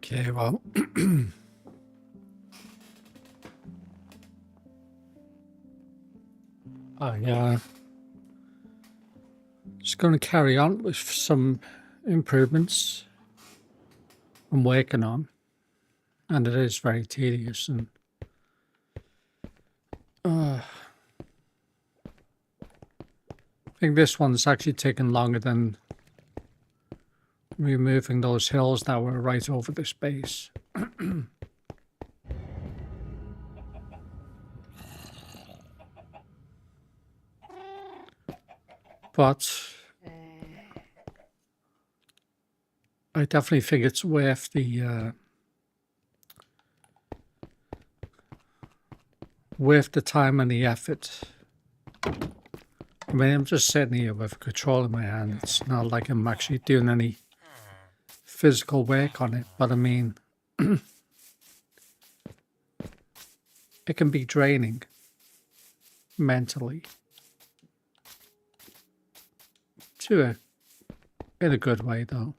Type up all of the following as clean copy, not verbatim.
Okay, well, I just going to carry on with some improvements I'm working on, and it is very tedious. And I think this one's actually taken longer than removing those hills that were right over this base. But I definitely think it's worth the time and the effort. I mean, I'm just sitting here with a control in my hand. It's not like I'm actually doing any physical work on it, but I mean, it can be draining mentally in a good way, though.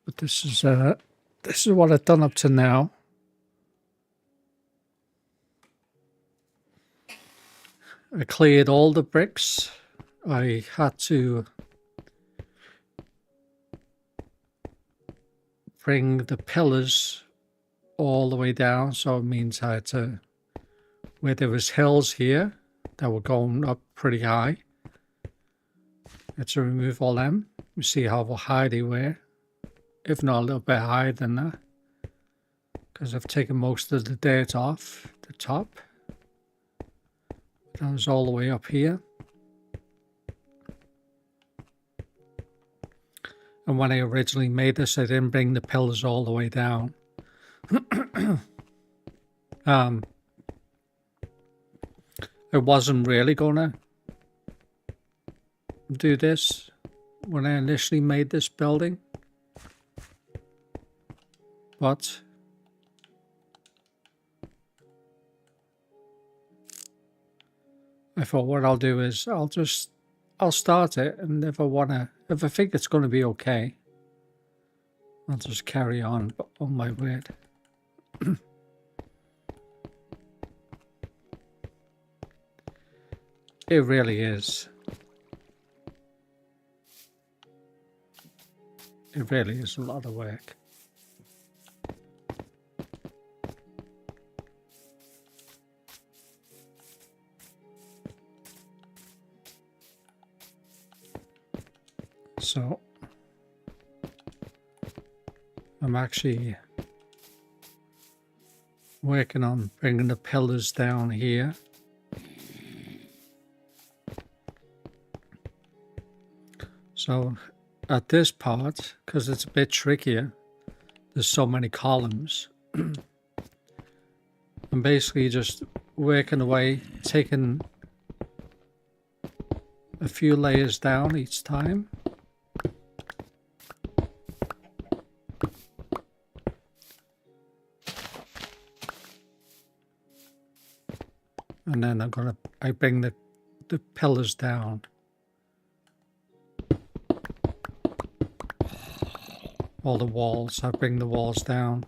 But this is what I've done up to now. I cleared all the bricks. I had to bring the pillars all the way down, so it means I had to, where there was hills here that were going up pretty high, I had to remove all them. You see how high they were, if not a little bit higher than that, because I've taken most of the dirt off the top. That was all the way up here. And when I originally made this, I didn't bring the pillars all the way down. I wasn't really gonna do this when I initially made this building, but I thought what I'll do is I'll start it, and if I think it's going to be okay, I'll just carry on my word. It really is. It really is a lot of work. So I'm actually working on bringing the pillars down here. So at this part, because it's a bit trickier, there's so many columns. I'm basically just working away, taking a few layers down each time. And then I bring the pillars down. All the walls, I bring the walls down.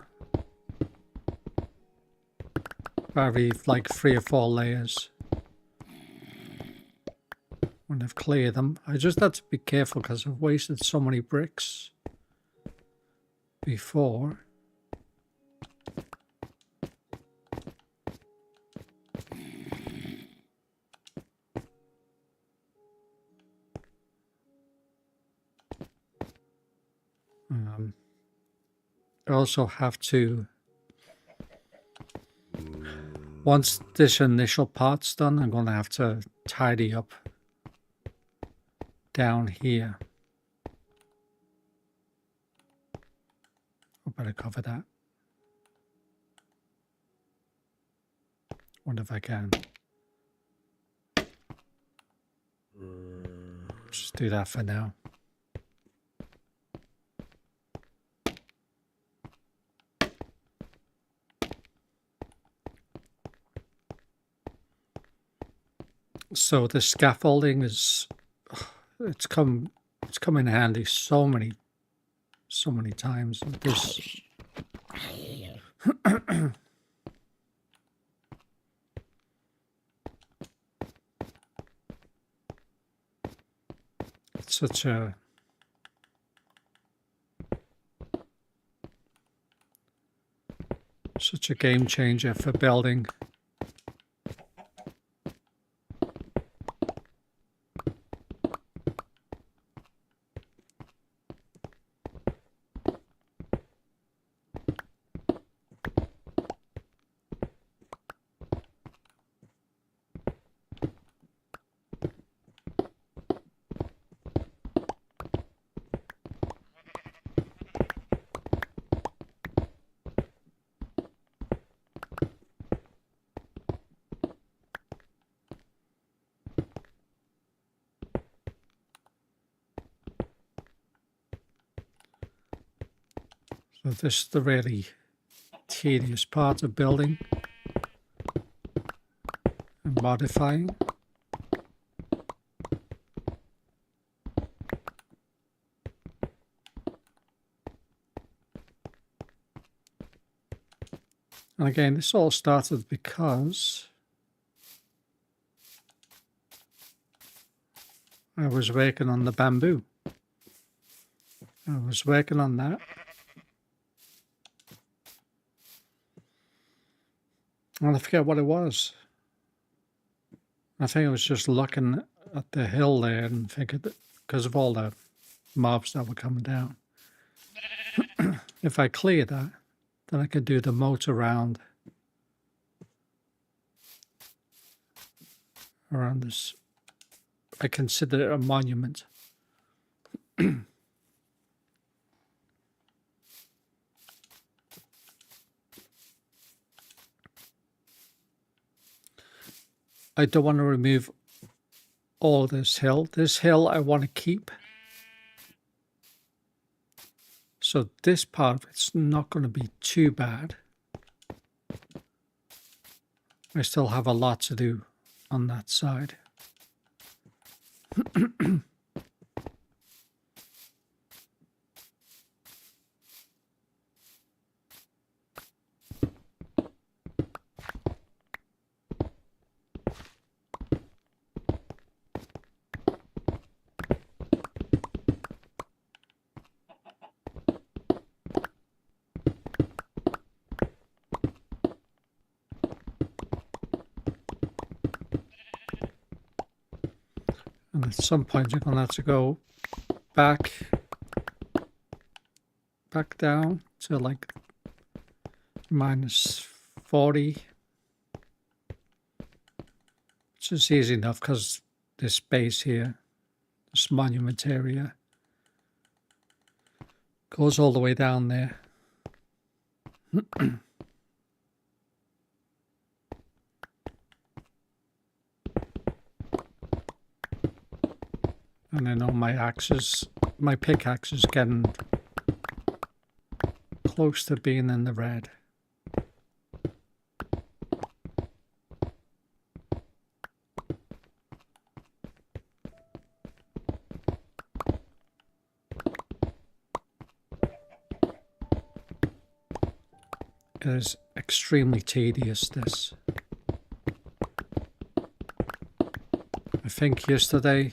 Probably like 3 or 4 layers. When I've cleared them, I just had to be careful because I've wasted so many bricks before. I also have to, once this initial part's done, I'm going to have to tidy up down here. I better cover that. Wonder if I can. Just do that for now. So the scaffolding is, it's come in handy so many so many times. This it's such a game changer for building. So this is the really tedious part of building and modifying. And again, this all started because I was working on the bamboo. I was working on that. And I forget what it was. I think I was just looking at the hill there and thinking that because of all the mobs that were coming down, if I clear that, then I could do the moat around this. I consider it a monument. I don't want to remove all this hill. This hill I want to keep. So this part of it's not going to be too bad. I still have a lot to do on that side. And at some point you're going to have to go back down to like -40, which is easy enough because this space here, this monument area, goes all the way down there. And I know my pickaxe is getting close to being in the red. It is extremely tedious, this. I think yesterday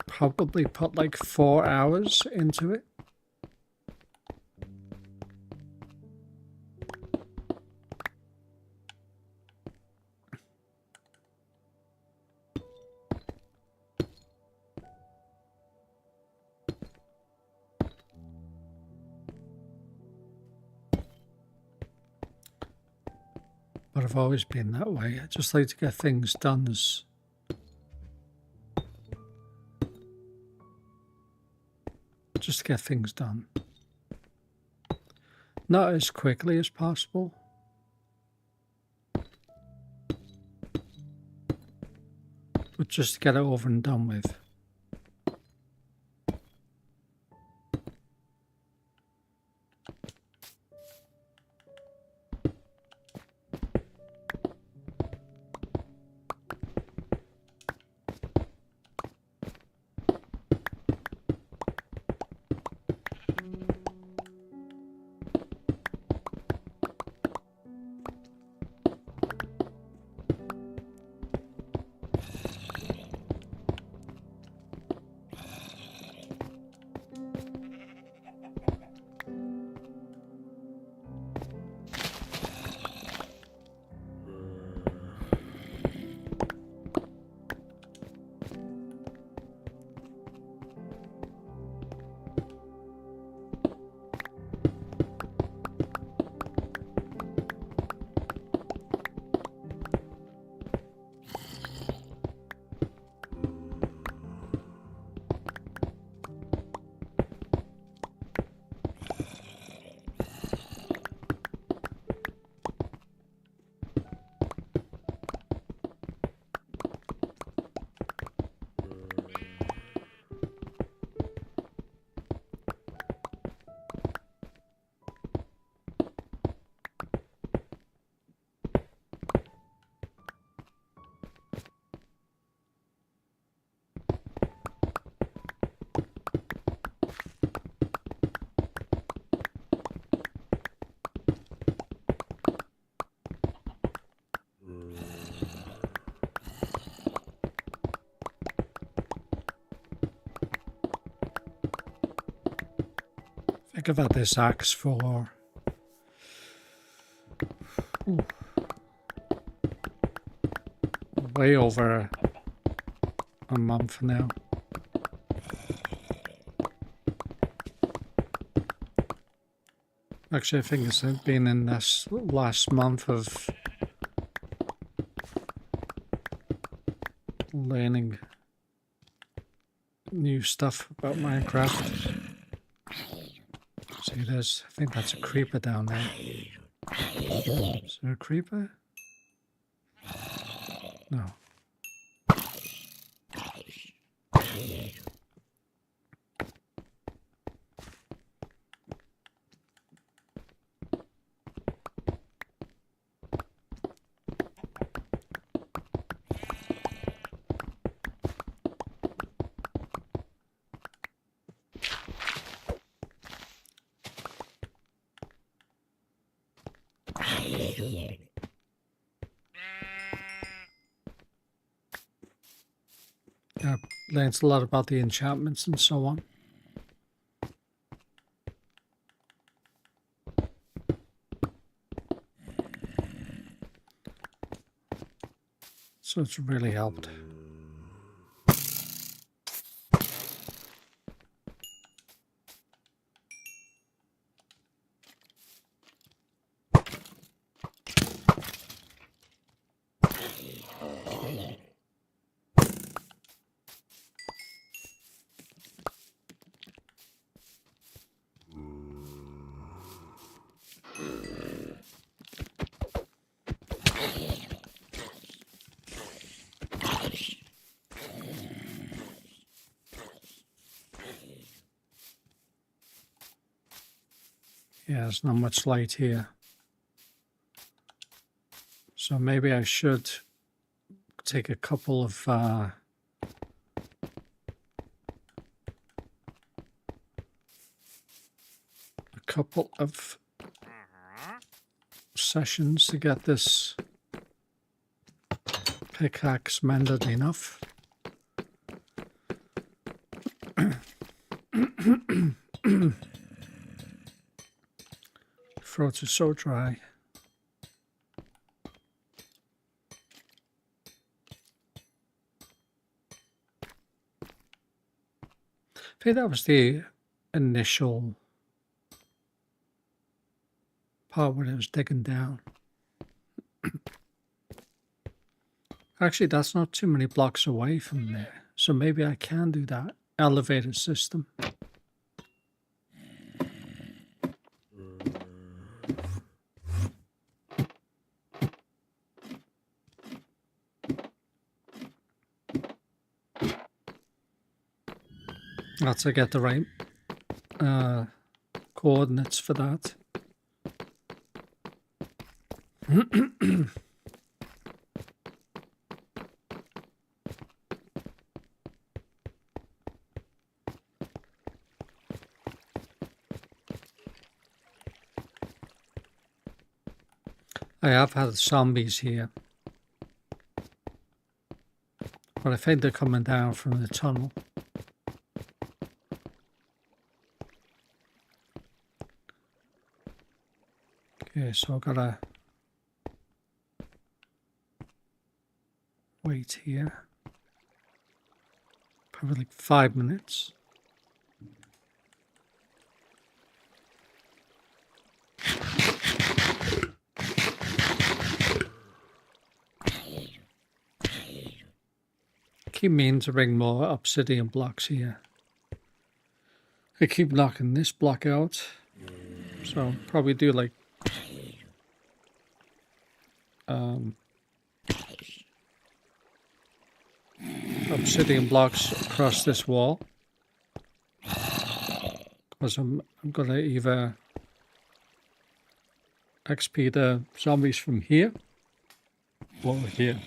probably put like 4 hours into it. But I've always been that way. I just like to get things done just to get things done. Not as quickly as possible. But just to get it over and done with. think I've had this axe for way over a month now. Actually, I think it's been in this last month of learning new stuff about Minecraft. See, I think that's a creeper down there. Is there a creeper? No. Learns a lot about the enchantments and so on. So it's really helped. Yeah, there's not much light here. So maybe I should take a couple of sessions to get this pickaxe mended enough. Throat is so dry. I think that was the initial part when I was digging down. Actually, that's not too many blocks away from there. So maybe I can do that elevator system. That's to get the right coordinates for that. I have had zombies here, but I think they're coming down from the tunnel. Okay, so I've got to wait here. Probably like 5 minutes. Keep meaning to bring more obsidian blocks here. I keep knocking this block out, so I'll probably do like obsidian blocks across this wall, because I'm gonna either XP the zombies from here or here.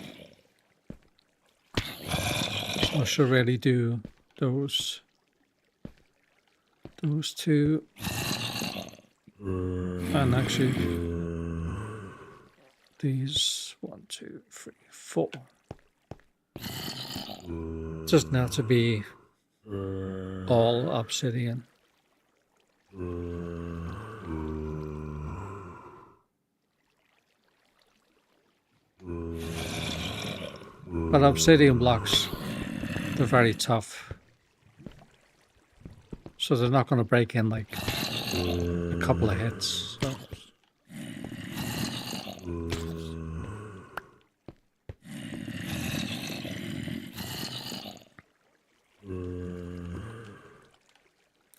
So I should really do those two, and actually these 1, 2, 3, 4. Just not to be all obsidian. But obsidian blocks, they're very tough. So they're not going to break in like a couple of hits. So.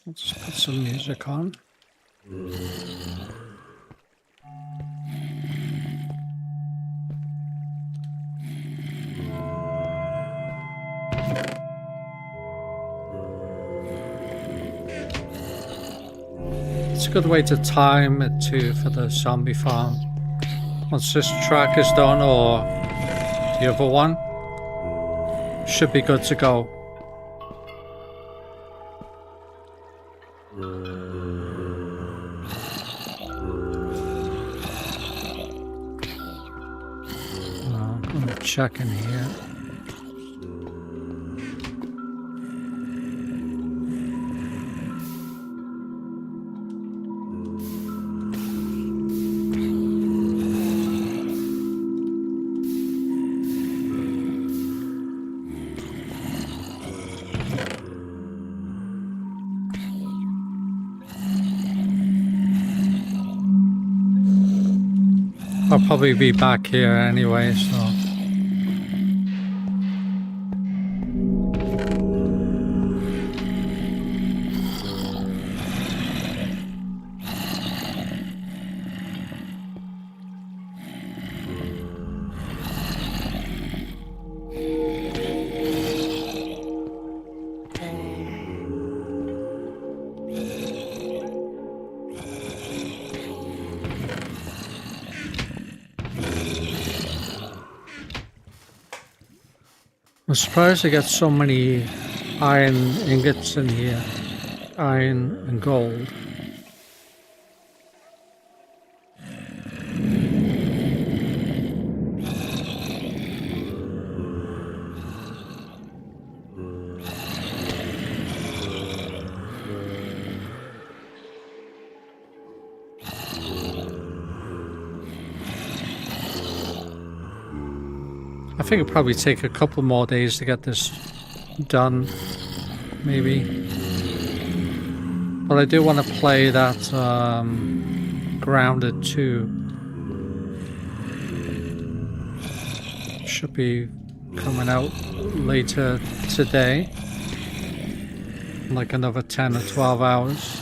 I'll just put some music on. It's a good way to time it too for the zombie farm. Once this track is done, or the other one, should be good to go. I'm gonna check in here. I'll probably be back here anyway, so. I'm surprised I got so many iron ingots in here. Iron and gold. I think it'll probably take a couple more days to get this done, maybe. But I do want to play that Grounded 2. Should be coming out later today. Like another 10 or 12 hours.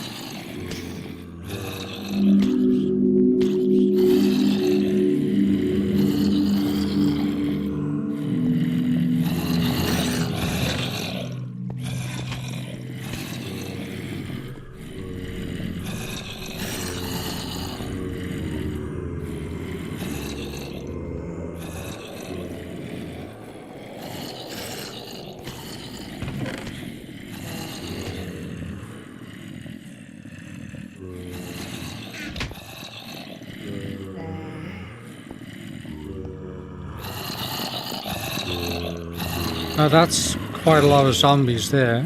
Now that's quite a lot of zombies there.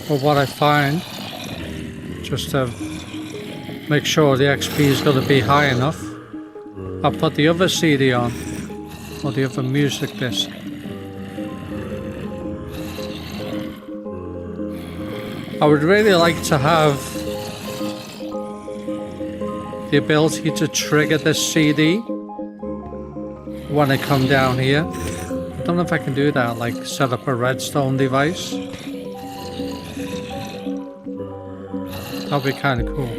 But what I find, just to make sure the XP is going to be high enough, I'll put the other CD on, or the other music disc. I would really like to have the ability to trigger this CD when I come down here. I don't know if I can do that, like set up a redstone device. That'd be kind of cool.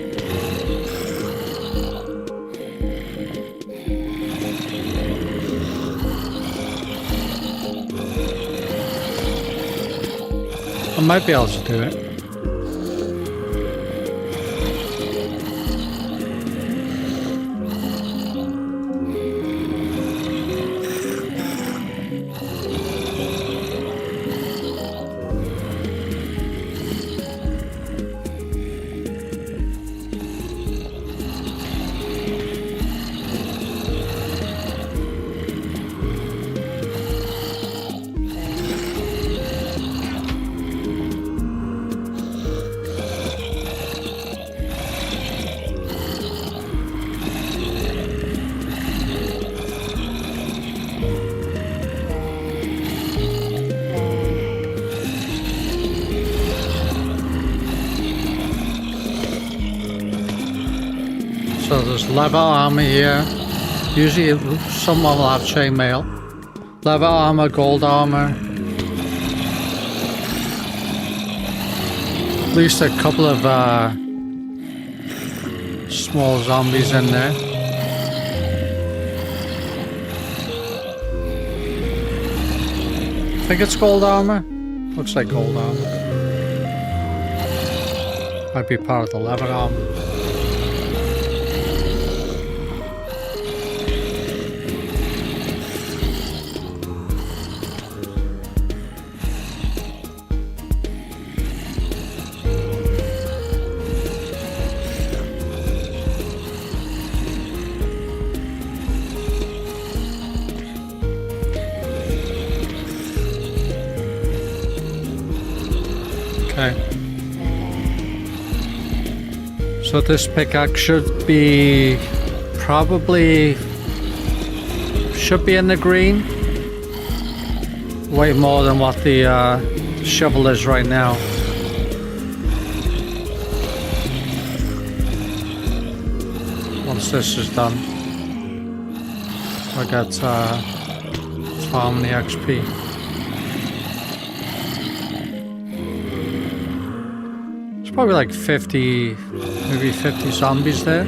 I might be able to do it. there's leather armor here. Usually someone will have chainmail. Leather armor, gold armor. At least a couple of small zombies in there. I think it's gold armor. Looks like gold armor. Might be part of the leather armor. Okay. So this pickaxe should be in the green. Way more than what the shovel is right now. Once this is done, I get how many XP. Probably like 50, maybe 50 zombies there.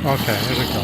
Okay, here we go.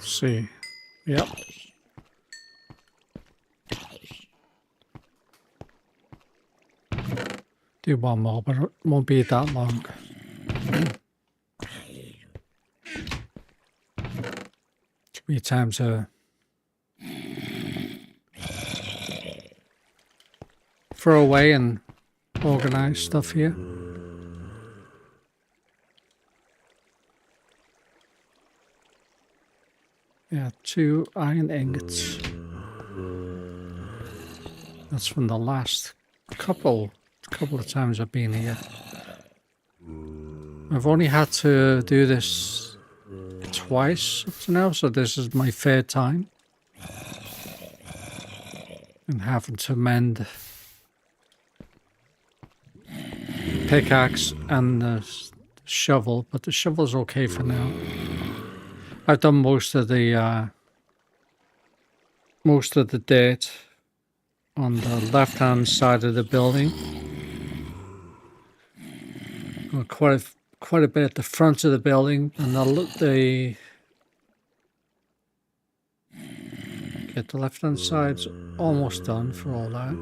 See. Yep. Do one more, but it won't be that long. Give me time to throw away and organize stuff here. Yeah, 2 iron ingots. That's from the last couple of times I've been here. I've only had to do this twice up to now, so this is my 3rd time. And having to mend pickaxe and the shovel, but the shovel's okay for now. I've done most of the dirt on the left-hand side of the building. Quite a bit at the front of the building, and the left-hand side's almost done for all that.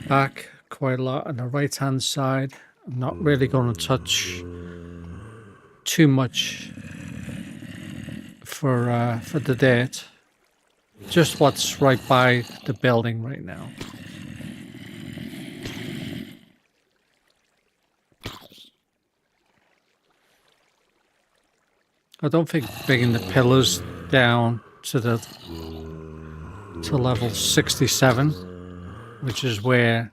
Back quite a lot, and the right-hand side, I'm not really going to touch too much for the dirt. Just what's right by the building right now. I don't think bringing the pillars down to level 67, which is where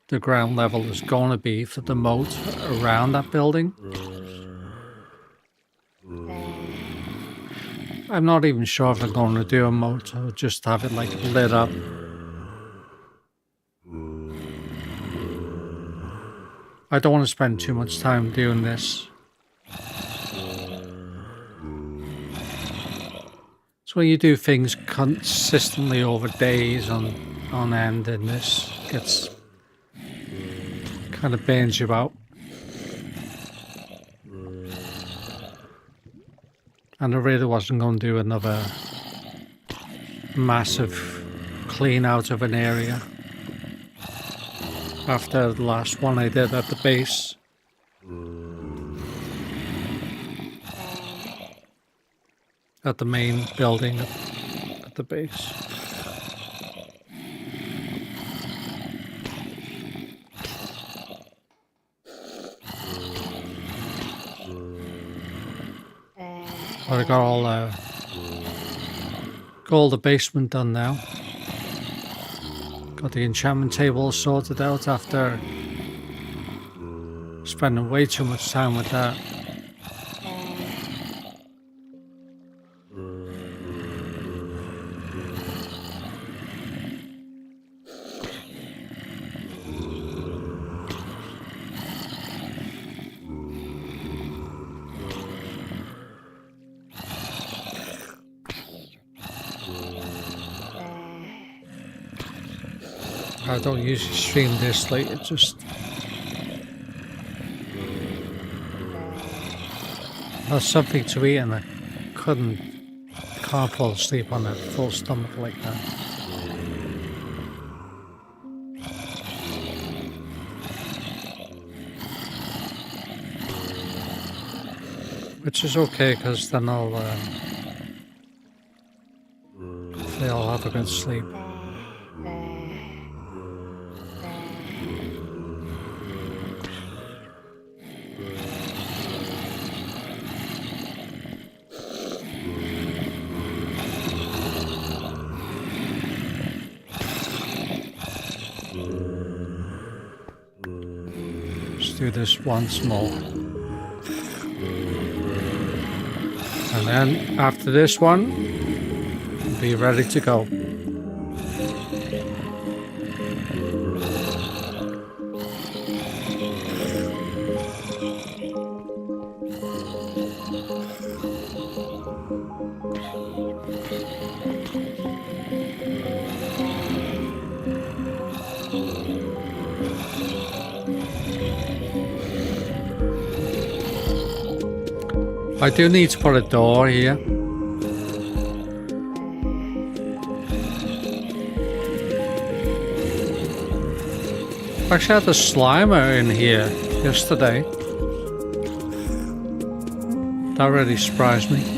the ground level is going to be for the moat around that building. I'm not even sure if I'm going to do a moat or just have it like lit up. I don't want to spend too much time doing this. when you do things consistently over days on end, and this gets kind of burns you out. And I really wasn't going to do another massive clean out of an area after the last one I did at the base. At the main building at the base. I got all the basement done now. Got the enchantment table sorted out after spending way too much time with that. I don't usually stream this late, it just has something to eat and I can't fall asleep on a full stomach like that. Which is okay, because then I'll have a good sleep. Do this once more, and then after this one, be ready to go. I do need to put a door here. Actually, I had a Slimer in here yesterday. That really surprised me.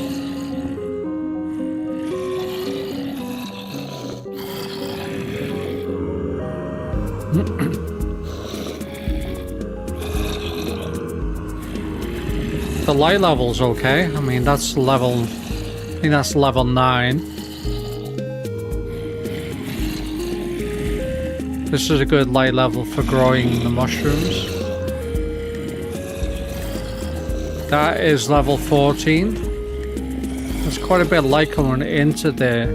The light level's okay. I mean, that's level... I think that's level 9. This is a good light level for growing the mushrooms. That is level 14. There's quite a bit of light coming into there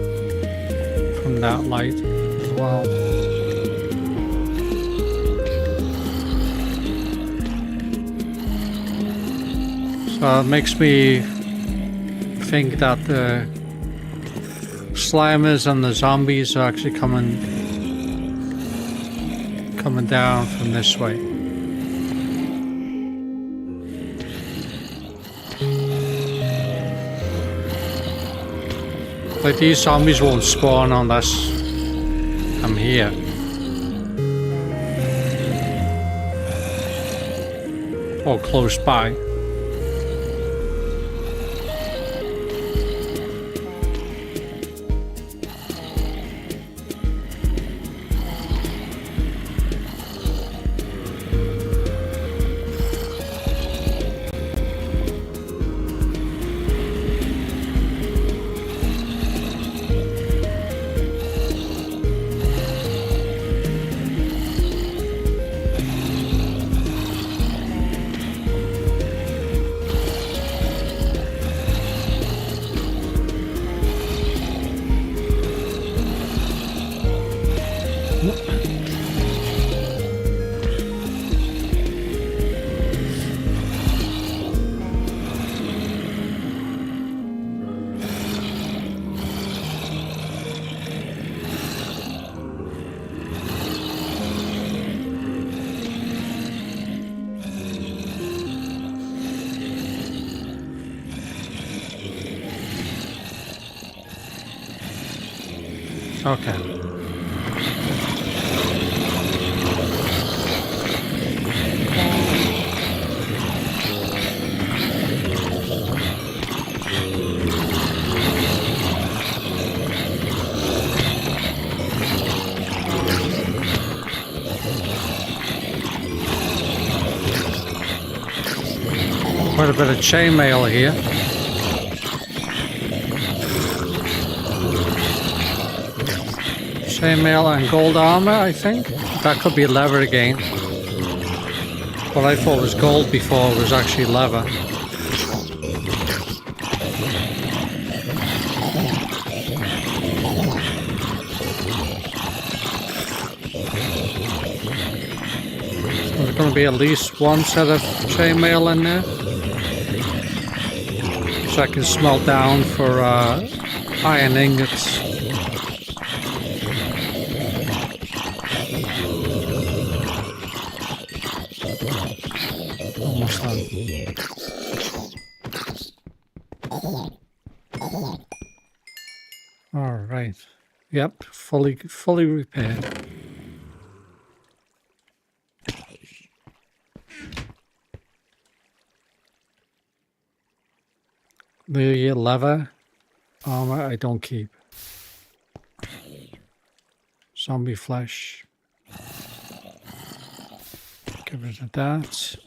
from that light as well. So it makes me think that the Slimers and the zombies are actually coming down from this way. Like, these zombies won't spawn unless I'm here. Or close by. Okay. Quite a bit of chainmail here. Chainmail and gold armor, I think. That could be leather again. What I thought was gold before was actually leather. So there's going to be at least one set of chainmail in there. So I can smelt down for iron ingots. Almost done. All right. Yep, fully repaired. The leather armor I don't keep. Zombie flesh. Get rid of that.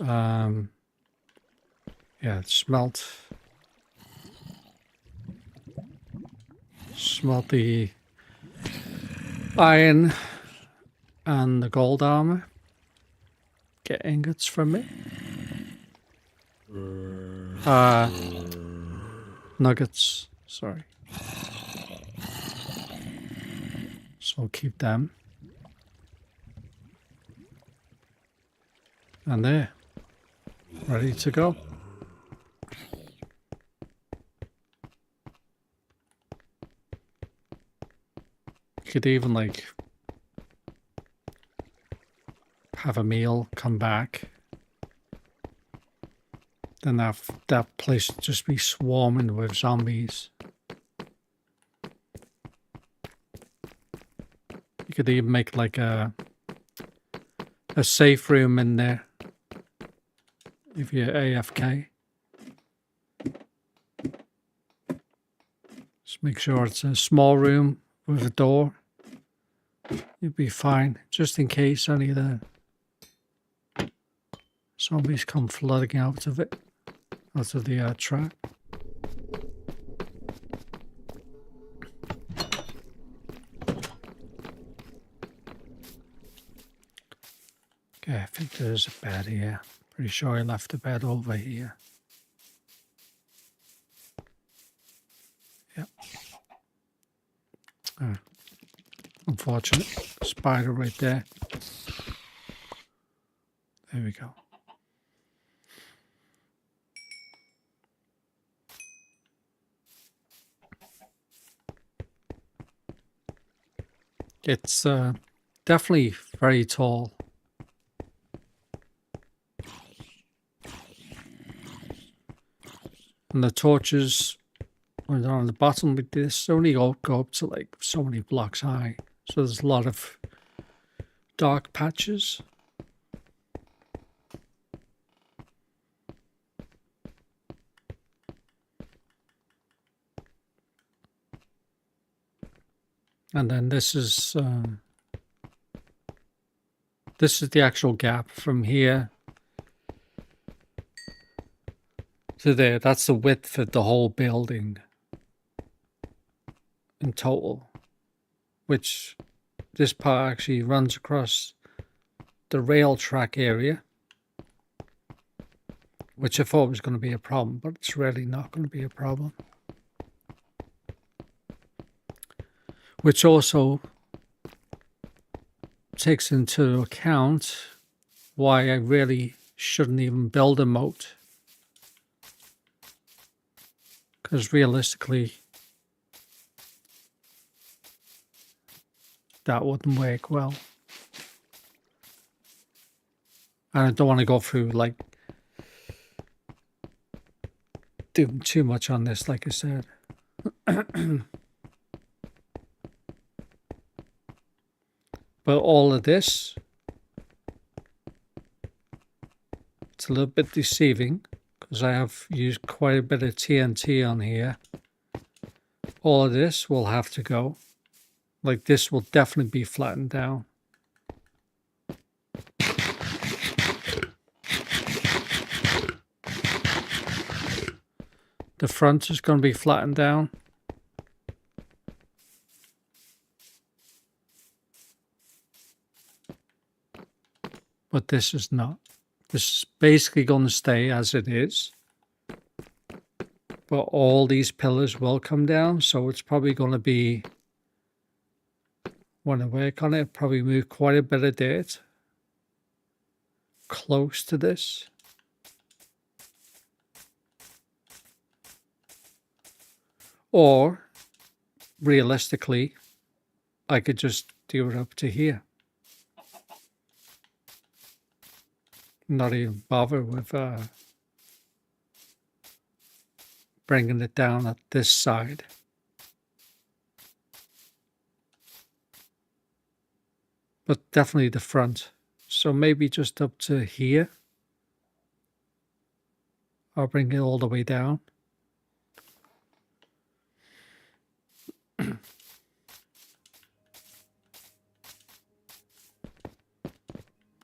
Yeah, smelt the iron and the gold armor. Get ingots from it. Nuggets, sorry. So I'll keep them. And there. Ready to go. You could even like have a meal, come back. Then that place would just be swarming with zombies. You could even make like a safe room in there if you're AFK. Just make sure it's a small room with a door. You'd be fine, just in case any of the zombies come flooding out of it, out of the trap. Okay, I think there's a bed here. Pretty sure I left the bed over here. Yep. Unfortunate. Spider right there. There we go. It's definitely very tall. And the torches, when they're on the bottom like this, only go up to like so many blocks high. So there's a lot of dark patches. And then this is the actual gap from here to there. That's the width of the whole building in total, which this part actually runs across the rail track area, which I thought was going to be a problem, but it's really not going to be a problem. Which also takes into account why I really shouldn't even build a moat. Because realistically, that wouldn't work well. And I don't want to go through like doing too much on this, like I said. But all of this, it's a little bit deceiving because I have used quite a bit of TNT on here. All of this will have to go. Like this will definitely be flattened down. The front is going to be flattened down. But this is not. This is basically going to stay as it is. But all these pillars will come down, so it's probably going to be, when I work on it, probably move quite a bit of dirt close to this. Or, realistically, I could just do it up to here. Not even bother with bringing it down at this side. But definitely the front. So maybe just up to here. I'll bring it all the way down.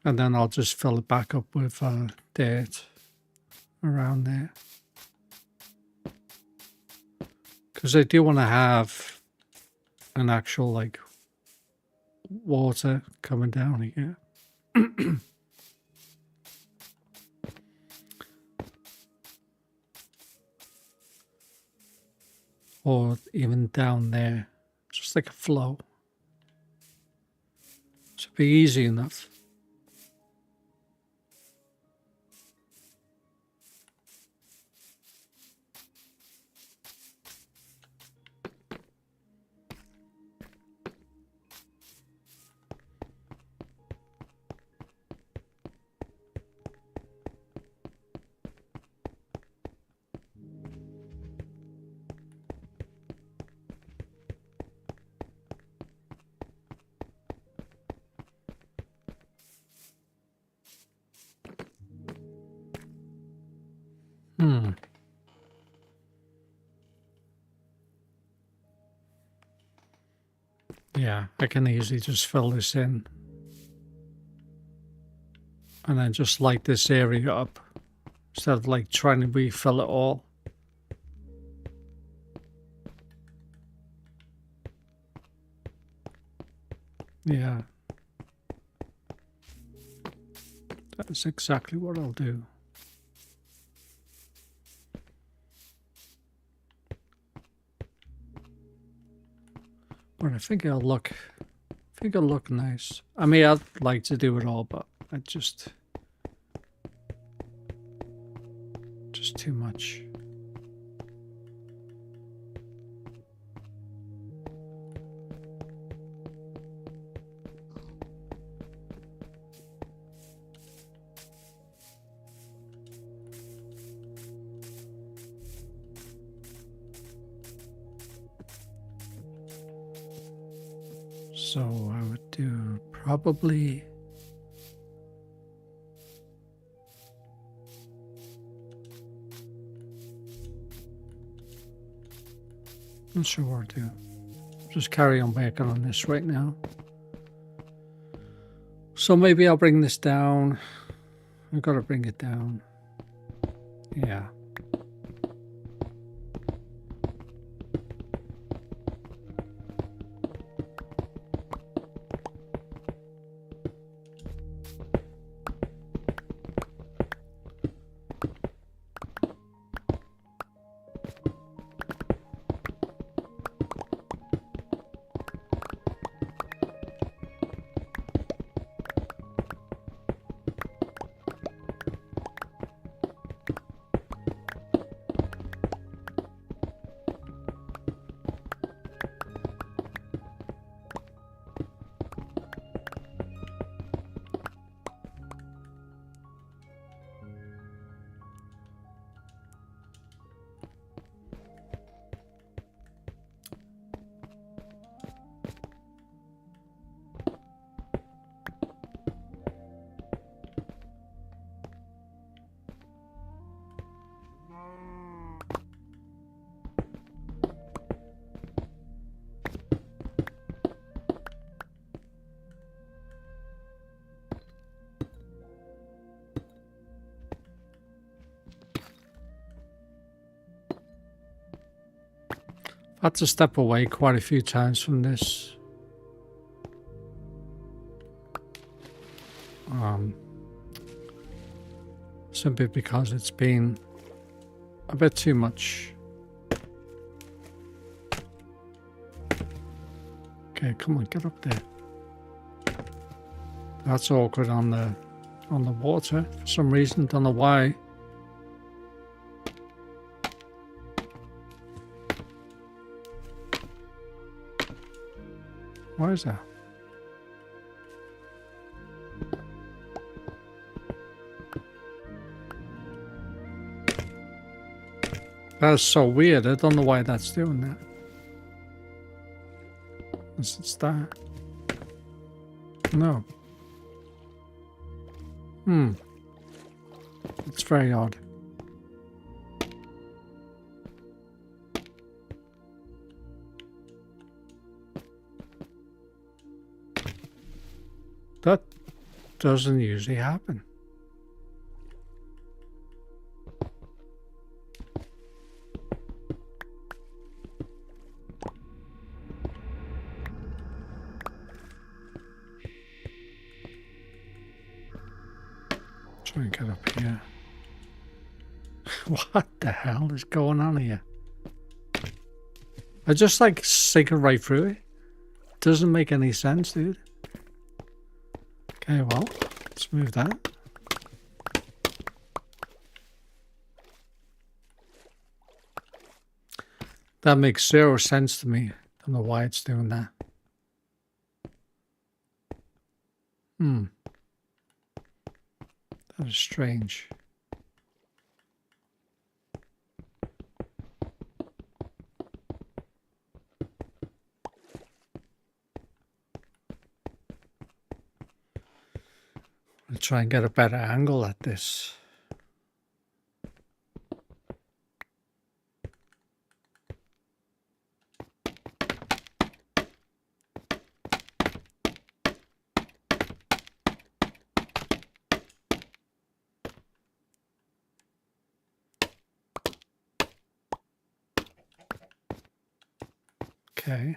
And then I'll just fill it back up with dirt around there. Because I do want to have an actual like water coming down here. Or even down there, just like a flow. Should be easy enough. Yeah, I can easily just fill this in. And then just light this area up. Instead of like trying to refill it all. Yeah. That's exactly what I'll do. But I think it'll look nice. I mean, I'd like to do it all, but I just too much. So I would do probably not sure what to do. Just carry on working on this right now. So maybe I'll bring this down. I've got to bring it down. Yeah. had to step away quite a few times from this. Simply because it's been a bit too much. Okay, come on, get up there. That's awkward on the water for some reason. Don't know why. Why is that? That's so weird. I don't know why that's doing that. Unless it's that. No. It's very odd. That doesn't usually happen. Try and get up here. What the hell is going on here? I just like sink it right through it. Doesn't make any sense, dude. Okay, well, let's move that. That makes zero sense to me. I don't know why it's doing that. That is strange. I'll try and get a better angle at this. Okay.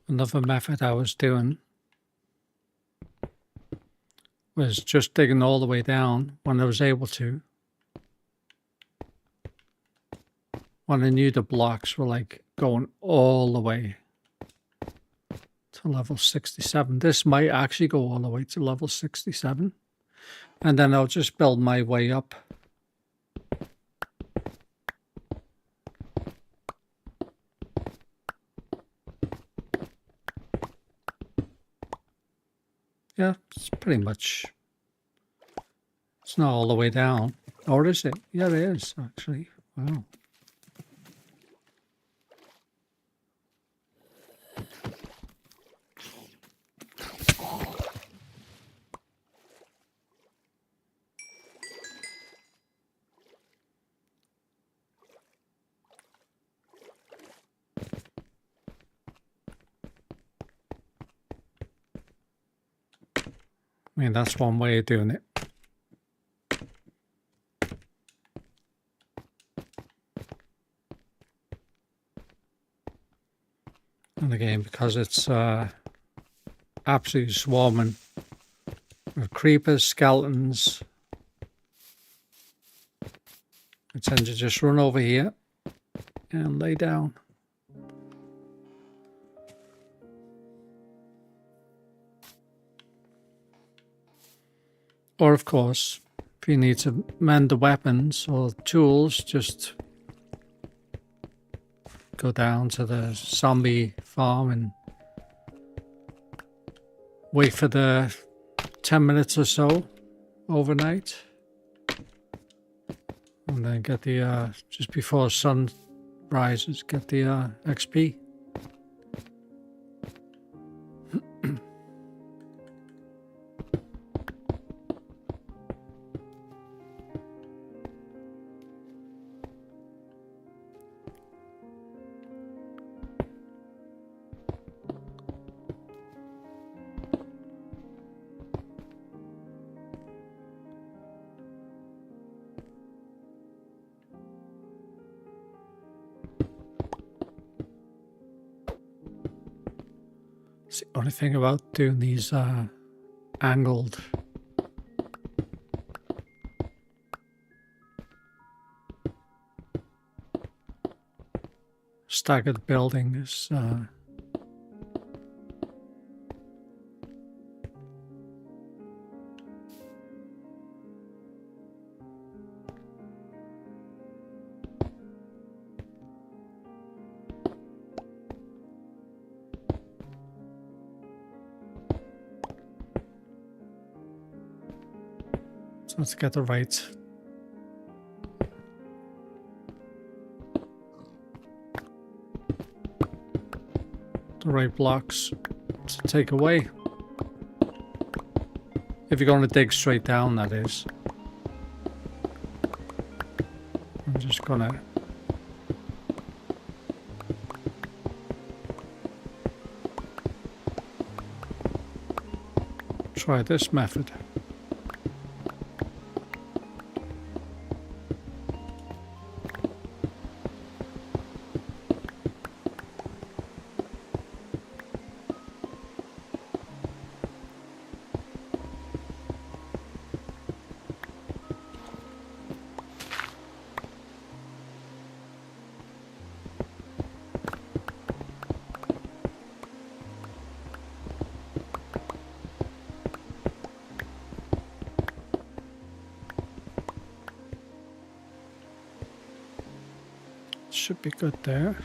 Another method I was doing was just digging all the way down when I was able to. When I knew the blocks were like going all the way to level 67. This might actually go all the way to level 67. And then I'll just build my way up. Yeah, it's pretty much, it's not all the way down. Or is it? Yeah, it is, actually. Wow. I mean, that's one way of doing it. And again, because it's absolutely swarming with creepers, skeletons, tend to just run over here and lay down. Or of course, if you need to mend the weapons or tools, just go down to the zombie farm and wait for the 10 minutes or so overnight. And then get the, just before sun rises, get the XP. It's the only thing about doing these angled staggered buildings. So let's get the right blocks to take away. If you're going to dig straight down, that is. I'm just gonna try this method. Should be good there.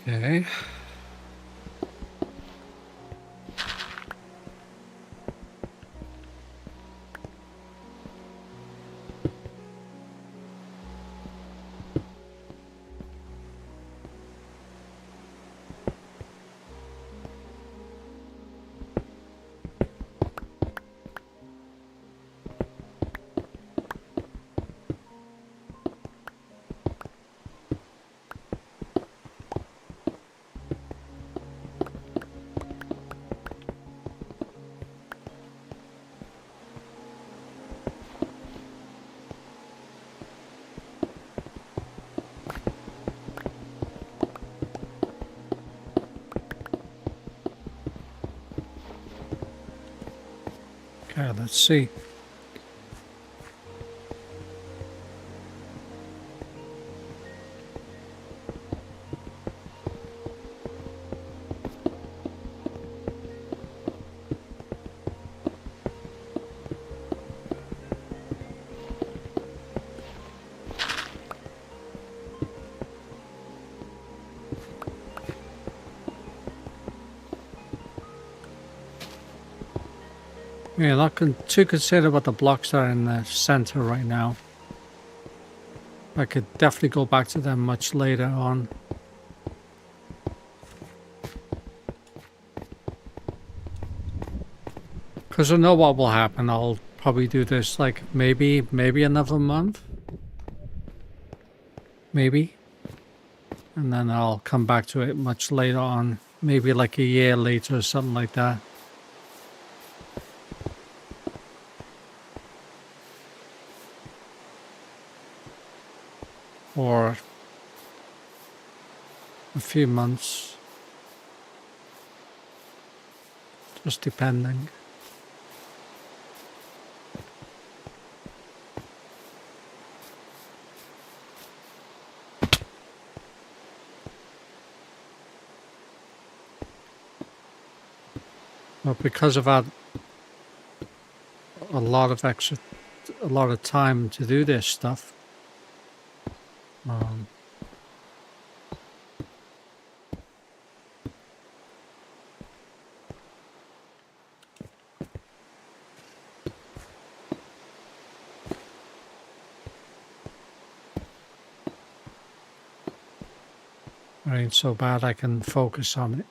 Okay. Okay, let's see. Yeah, not too concerned about the blocks that are in the center right now. I could definitely go back to them much later on. Because I know what will happen. I'll probably do this like maybe another month. Maybe. And then I'll come back to it much later on. Maybe like a year later or something like that. Or a few months. Just depending. But because I've had a lot of time to do this stuff. It ain't so bad. I can focus on it.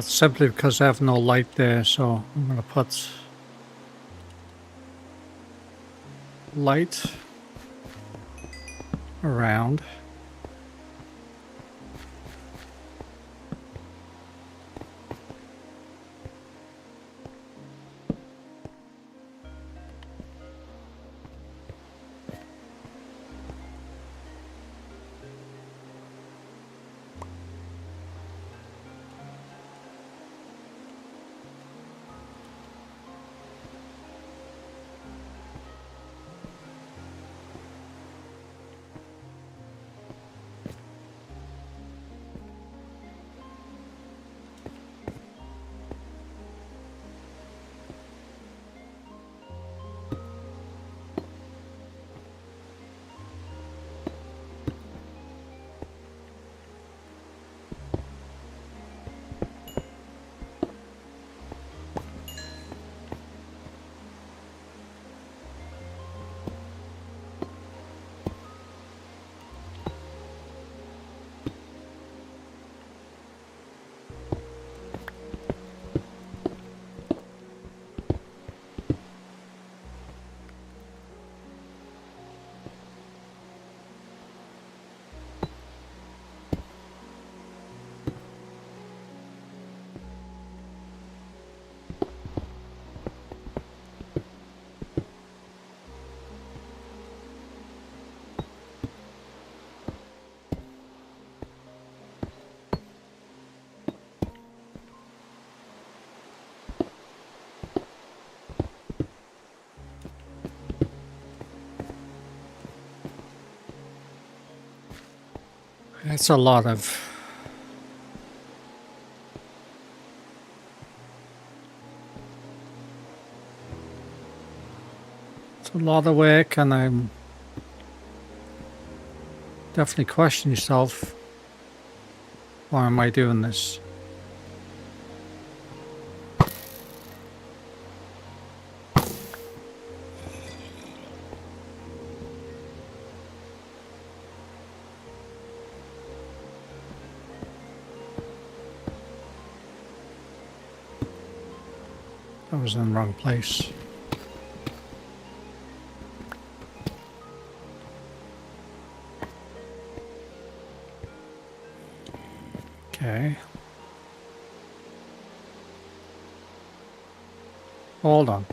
That's simply because I have no light there, so I'm going to put light around. It's a lot of work, and I'm definitely question yourself, why am I doing this? I was in the wrong place. Okay. Hold on.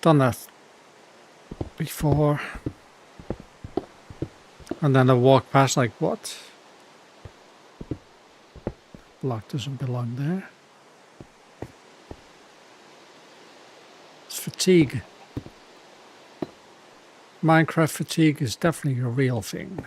Done that before. And then I walk past like, what? Block doesn't belong there. It's fatigue. Minecraft fatigue is definitely a real thing.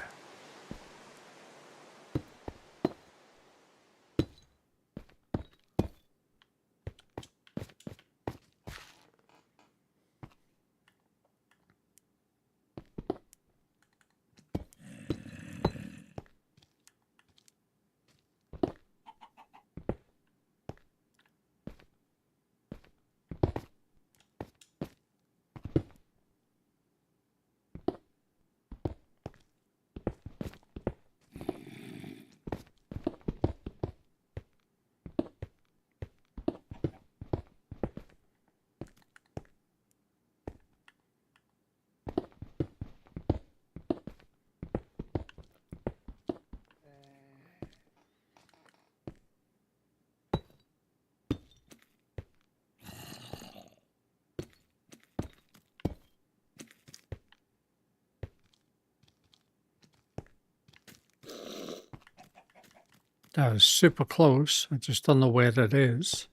That is super close. I just don't know where that is.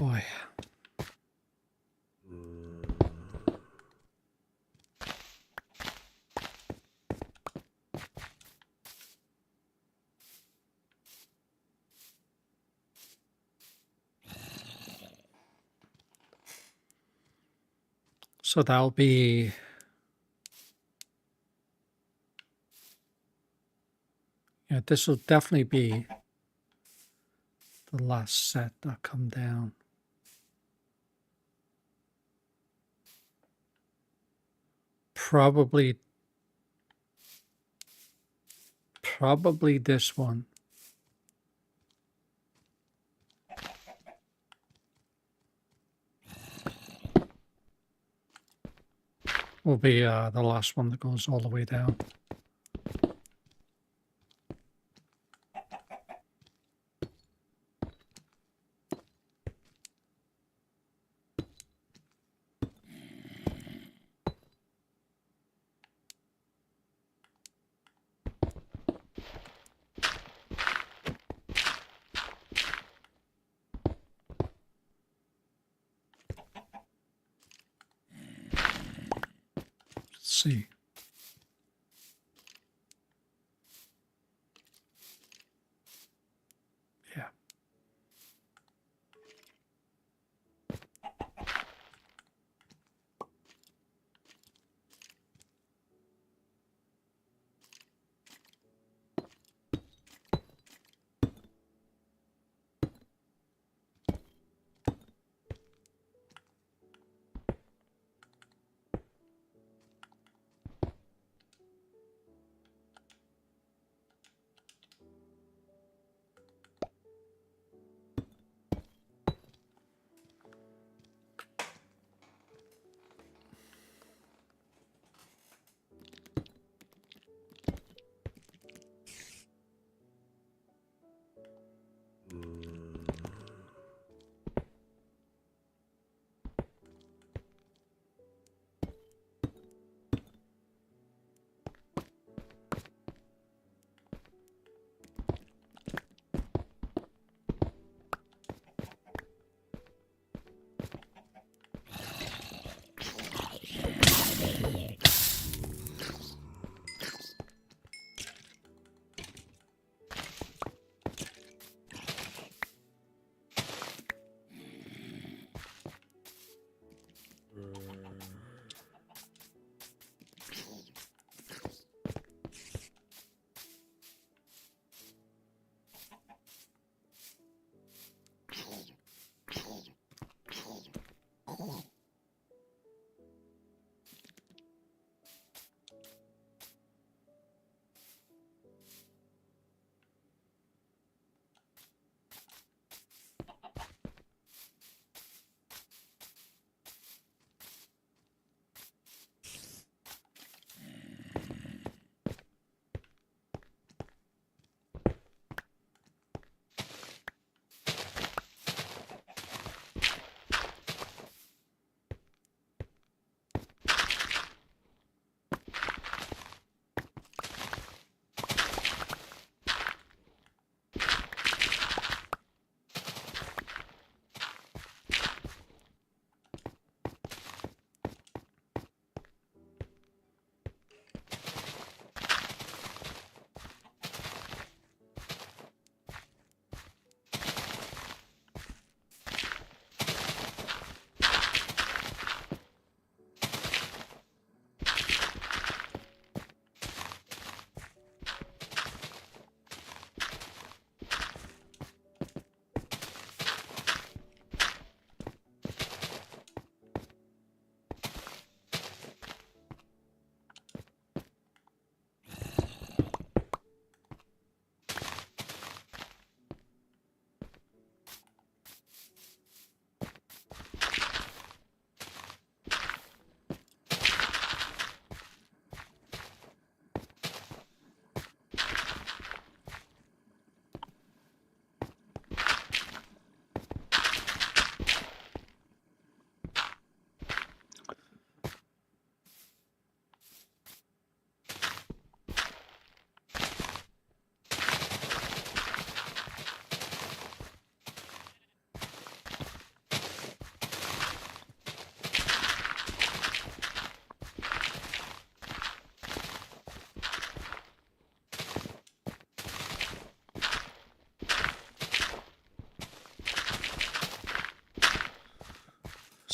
boy. So that'll be this will definitely be the last set that come down. Probably this one. Will be the last one that goes all the way down. Let's see. Yeah.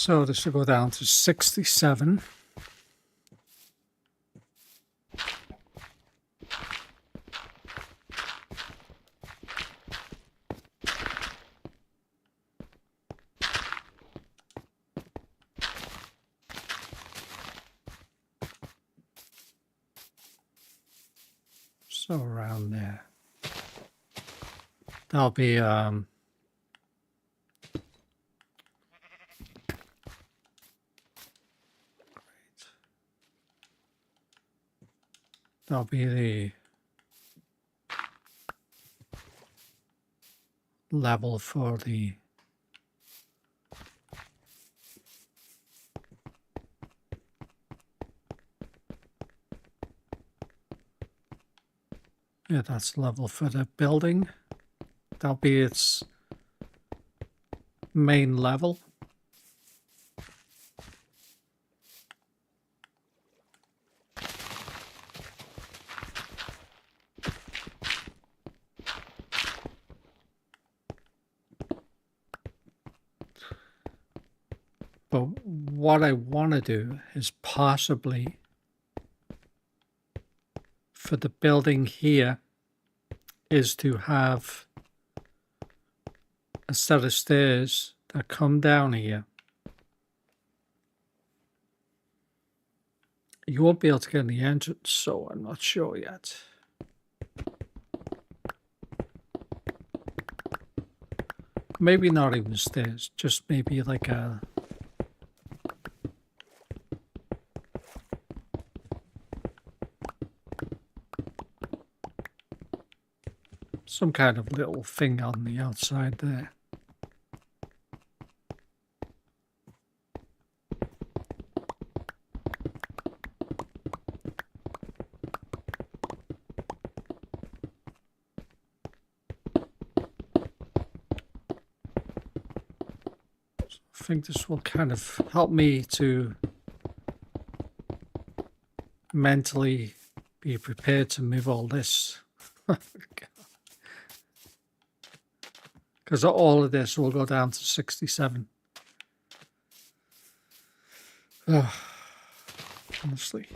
So this will go down to 67. So around there. That'll be that'll be the level for the that's level for the building. That'll be its main level. But what I want to do is possibly for the building here is to have a set of stairs that come down here. You won't be able to get in the entrance, so I'm not sure yet. Maybe not even stairs, just maybe like a some kind of little thing on the outside there. I think this will kind of help me to mentally be prepared to move all this. Because all of this will go down to 67. Honestly.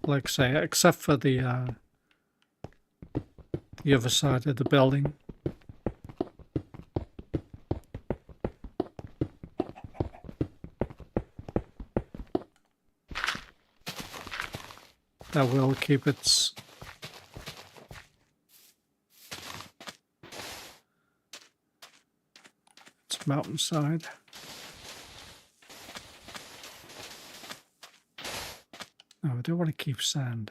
Like I say, except for the other side of the building. That will keep its mountainside. No, I don't want to keep sand.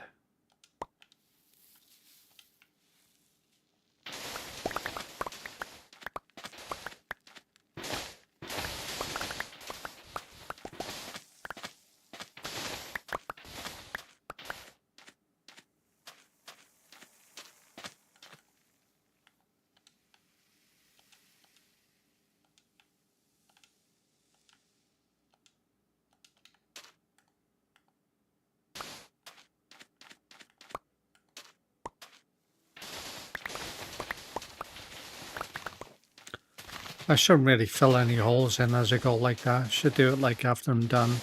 I shouldn't really fill any holes in as I go like that. I should do it like after I'm done.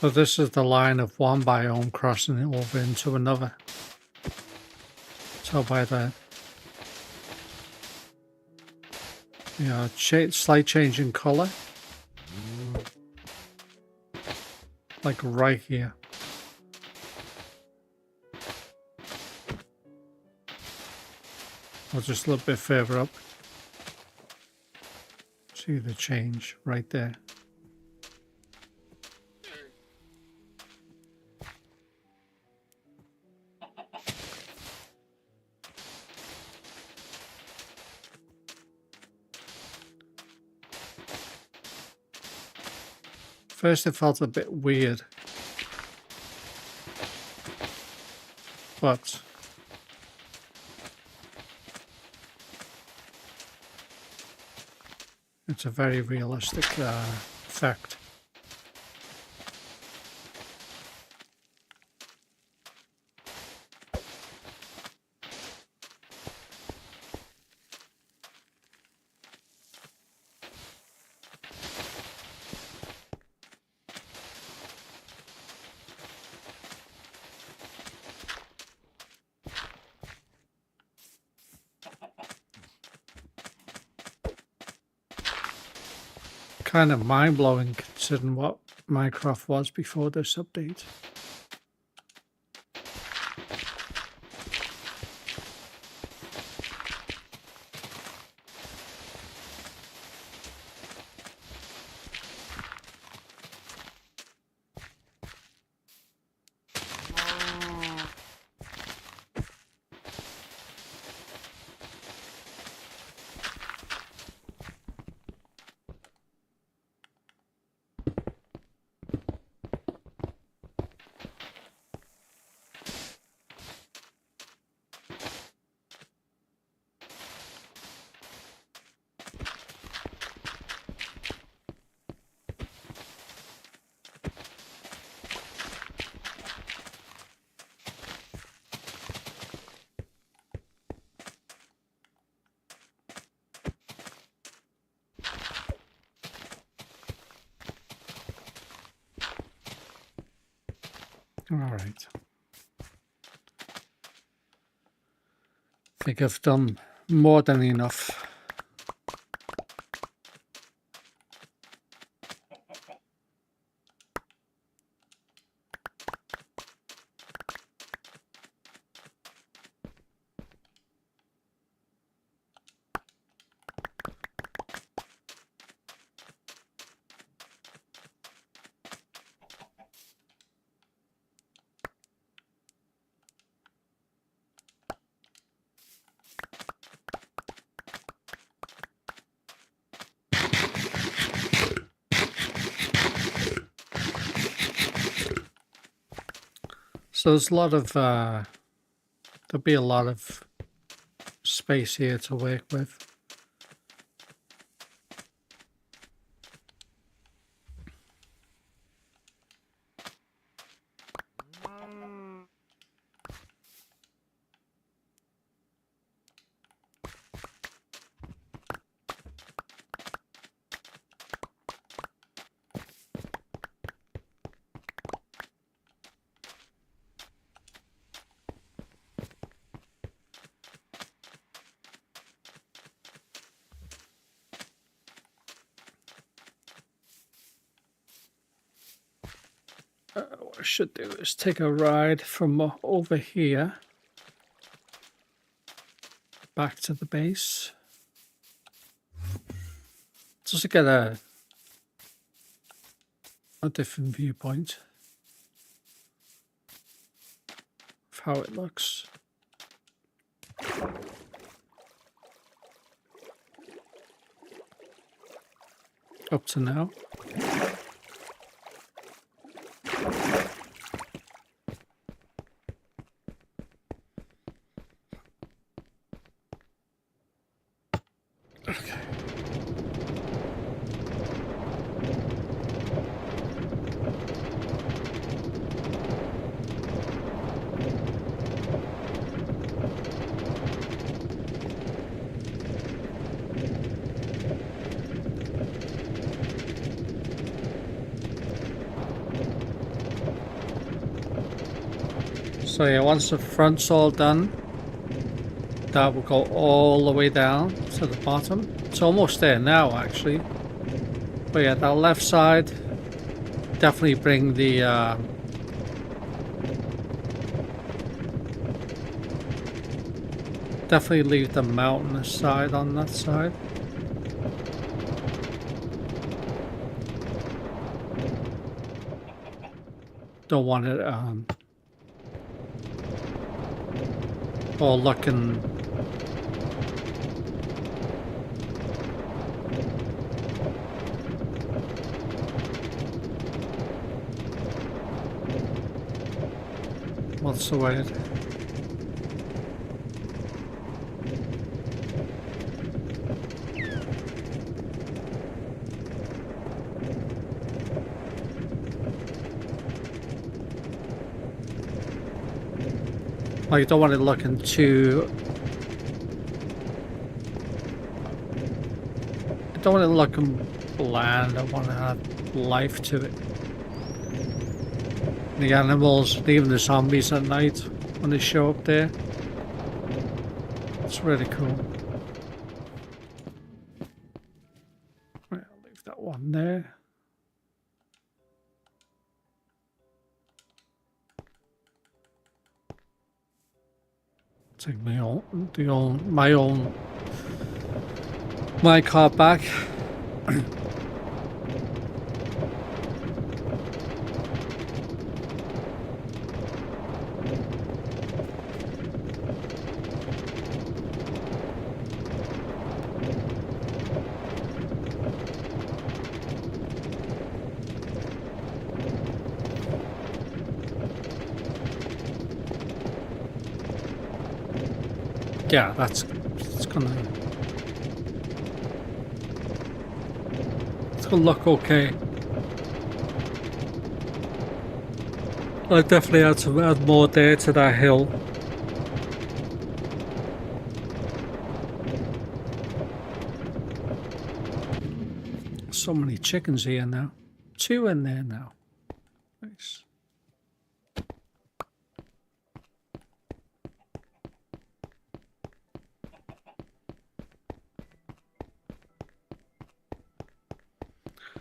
So this is the line of one biome crossing it over into another. So by the slight change in color, like right here. Or just a little bit further up. See the change right there. First it felt a bit weird, but it's a very realistic effect. Kind of mind-blowing considering what Minecraft was before this update. All right. I think I've done more than enough. So there's a lot of, there'll be a lot of space here to work with. What I should do is take a ride from over here back to the base, just to get a different viewpoint of how it looks. Up to now. So yeah, once the front's all done, that will go all the way down to the bottom. It's almost there now, actually. But yeah, that left side, definitely bring the definitely leave the mountainous side on that side. Don't want it all looking that's the way it... Like, you don't want it looking too... I don't want it looking bland. I want to have life to it. The animals, even the zombies at night when they show up there. It's really cool. Right, I'll leave that one there. Take my car back. Yeah, it's gonna look okay. I definitely had to add more there to that hill. So many chickens here now. 2 in there now. Nice.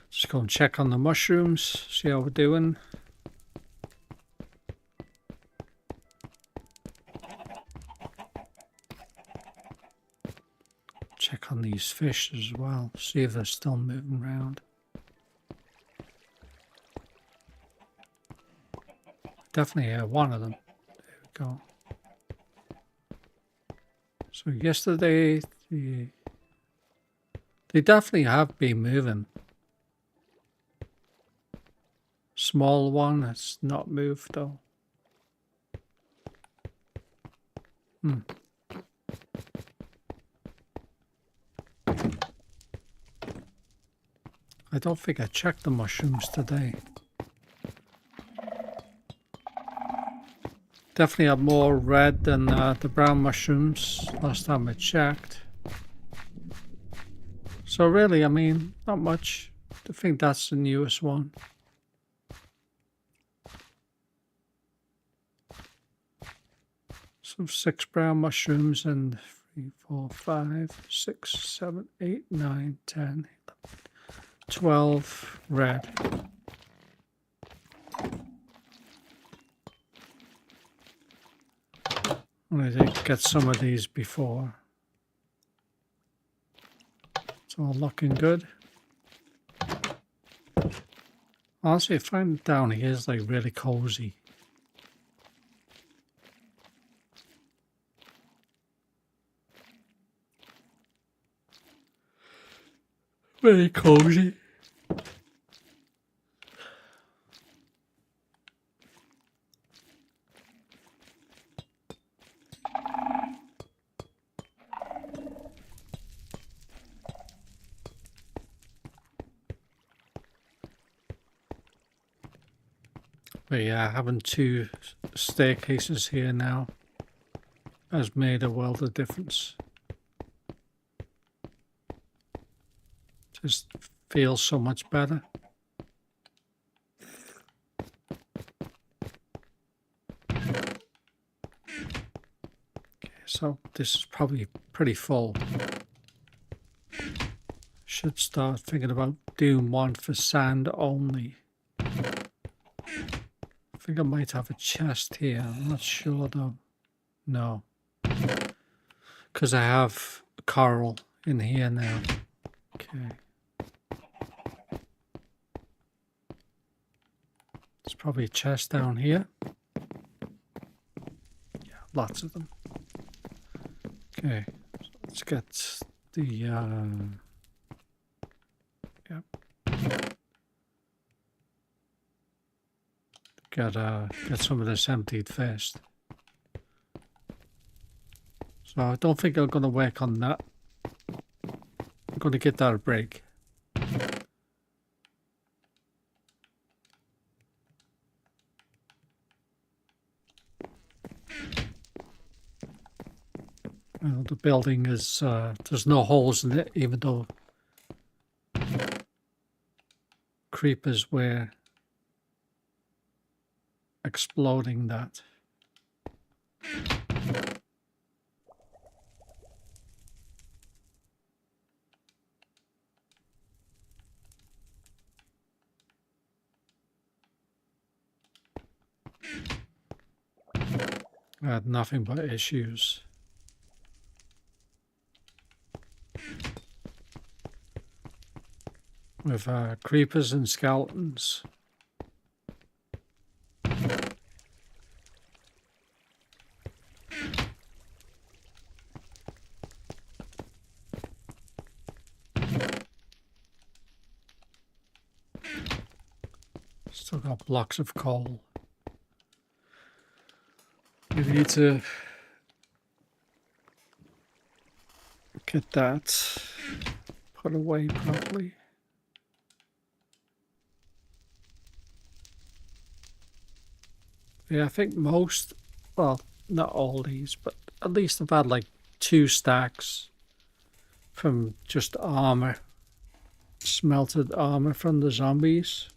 Just go and check on the mushrooms, see how we're doing. Check on these fish as well, see if they're still moving around. Definitely one of them. There we go. So yesterday, they definitely have been moving. Small one has not moved though. I don't think I checked the mushrooms today. Definitely have more red than the brown mushrooms last time I checked. So really, I mean, not much. I think that's the newest one. So 6 brown mushrooms and 3, 4, 5, 6, 7, 8, 9, 10, 11, 12 red. I did get some of these before. It's all looking good. Honestly, I find down here is like really cozy. Very cozy. But yeah, having 2 staircases here now has made a world of difference. Just feels so much better. Okay, so this is probably pretty full. Should start thinking about doing one for sand only. I think I might have a chest here. I'm not sure though. No. Because I have coral in here now. Okay. There's probably a chest down here. Yeah, lots of them. Okay. So let's get the get some of this emptied first. So I don't think I'm going to work on that. I'm going to give that a break. Well, the building is, there's no holes in it, even though creepers were exploding that. I had nothing but issues. With creepers and skeletons. Still got blocks of coal. We need to get that put away properly. Yeah, I think most, well, not all these, but at least I've had like 2 stacks from just armor, smelted armor from the zombies.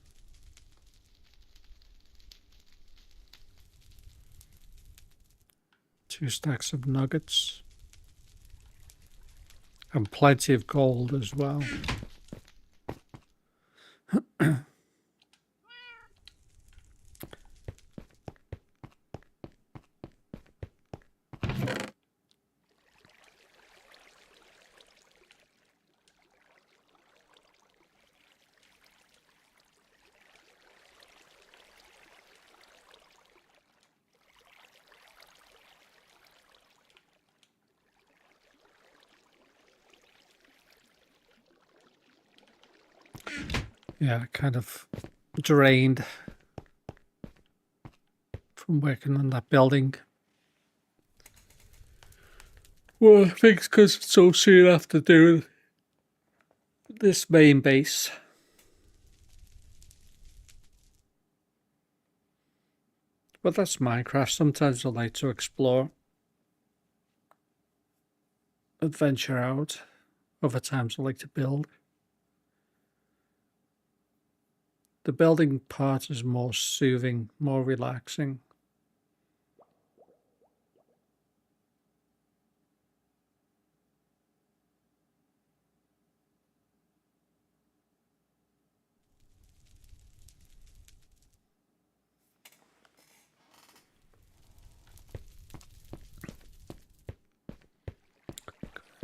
Two stacks of nuggets. And plenty of gold as well. Yeah, kind of drained from working on that building. Well, I think it's because it's so soon after doing this main base. But that's Minecraft. Sometimes I like to explore, adventure out. Other times I like to build. The building part is more soothing, more relaxing.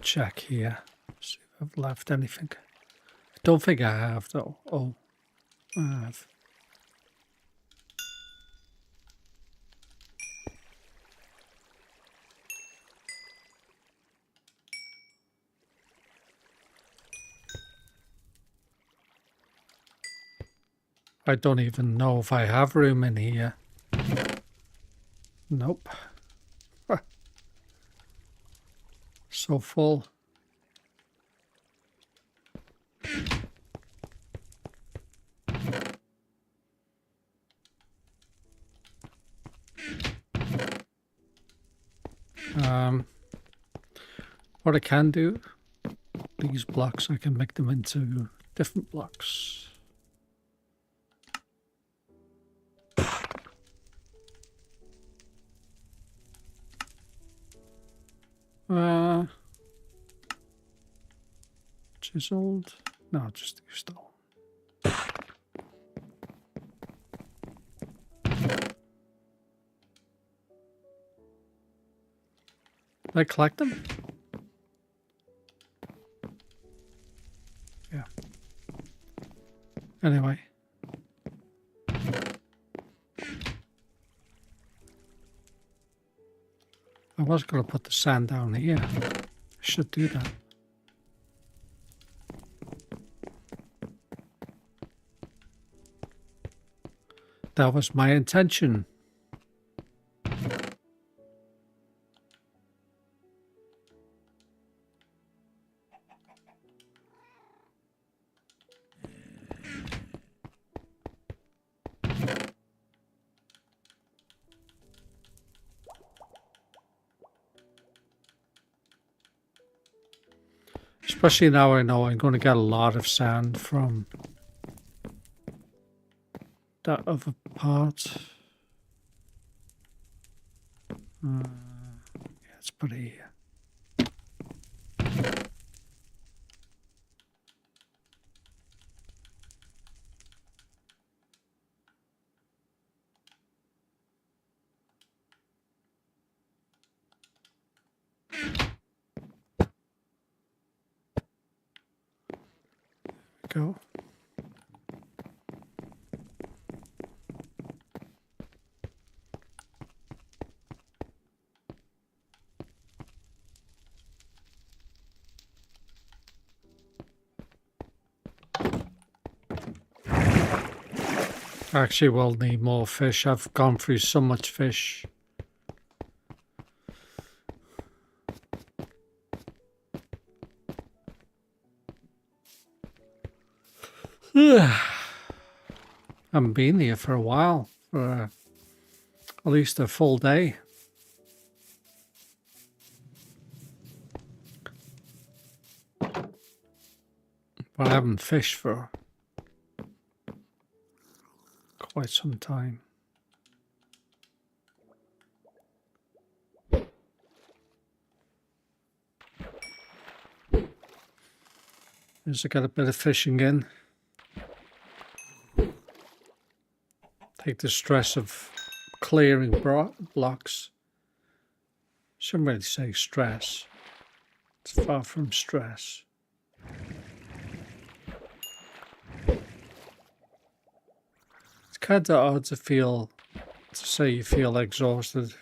Check here, see if I've left anything. I don't think I have though. Oh, I have. I don't even know if I have room in here. Nope. So full. What I can do, these blocks, I can make them into different blocks. Chiseled. No, just do stone. Did I collect them? Yeah. Anyway. I was going to put the sand down here. I should do that. That was my intention. Especially now I know I'm going to get a lot of sand from that other part. Let's put it here. Go. Actually, we'll need more fish. I've gone through so much fish. Haven't been here for a while, for at least a full day. But I haven't fished for quite some time. Just to get a bit of fishing in. Take the stress of clearing blocks. Shouldn't really say stress. It's far from stress. It's kind of odd to say you feel exhausted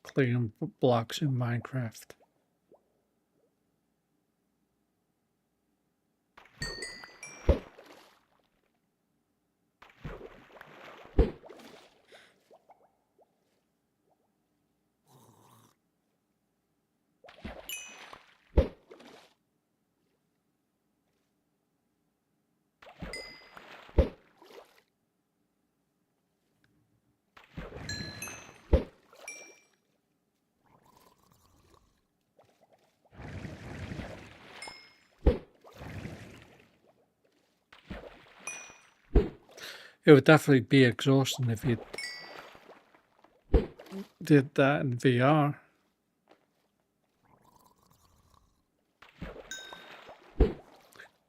clearing blocks in Minecraft. It would definitely be exhausting if you did that in VR.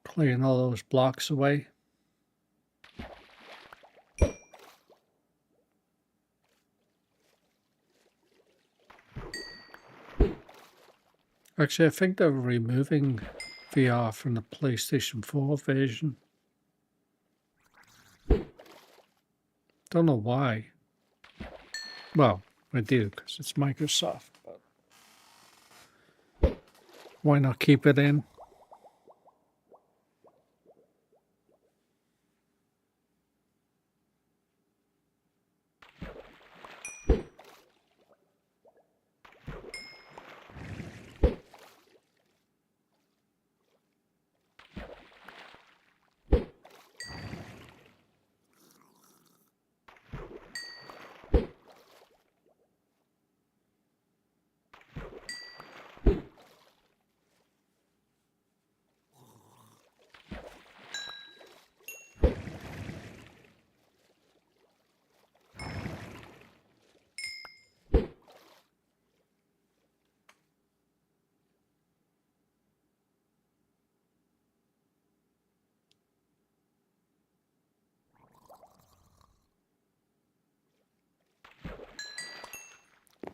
Clearing all those blocks away. Actually, I think they're removing VR from the PlayStation 4 version. Don't know why. Well, I do, because it's Microsoft, but why not keep it in?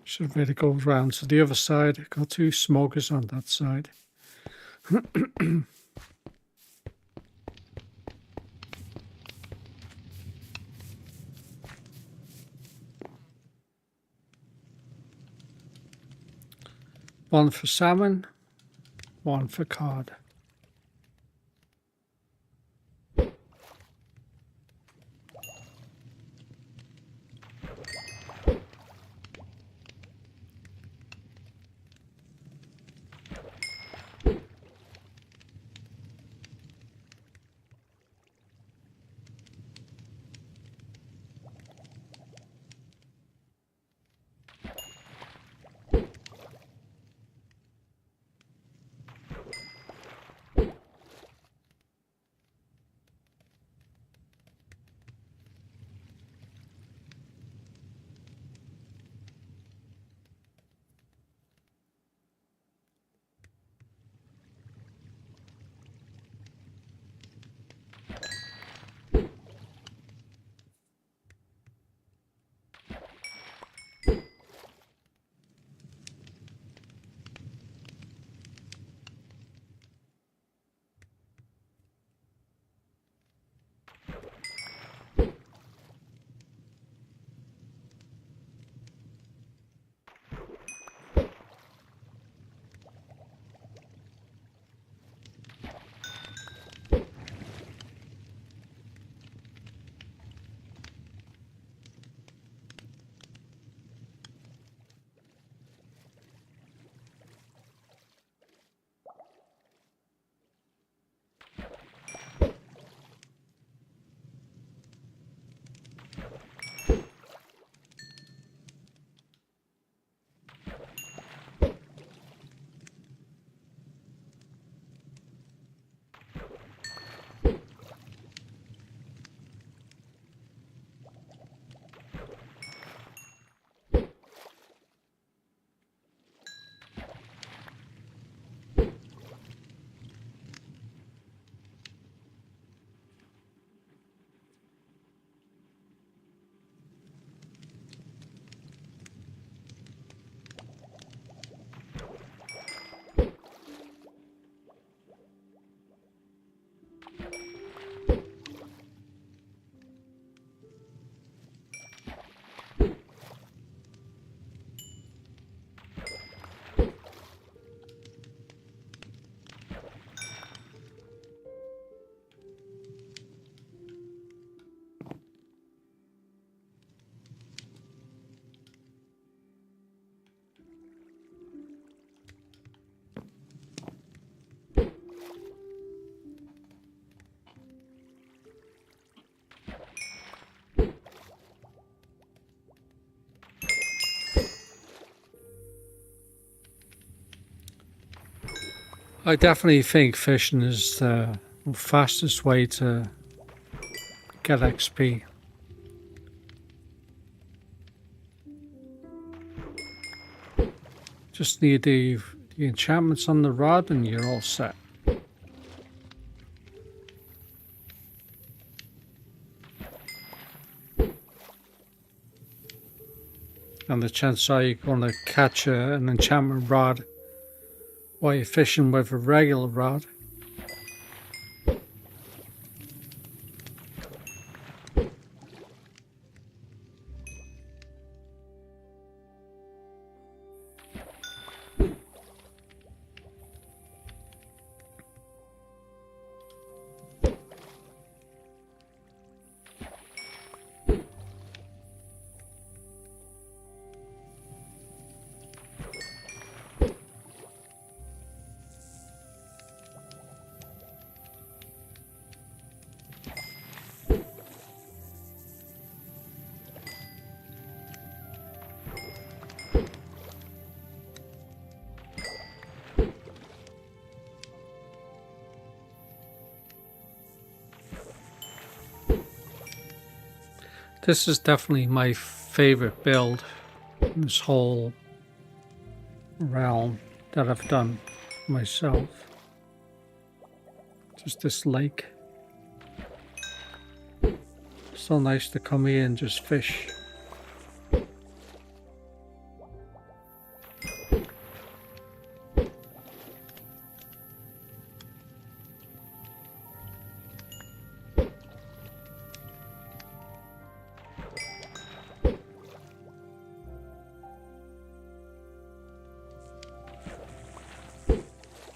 Should really go around to the other side. Got two smokers on that side. One for salmon, one for cod. I definitely think fishing is the fastest way to get XP. Just need the enchantments on the rod and you're all set. And the chances are you're going to catch an enchantment rod while you're fishing with a regular rod. This is definitely my favorite build in this whole realm that I've done myself. Just this lake. So nice to come here and just fish.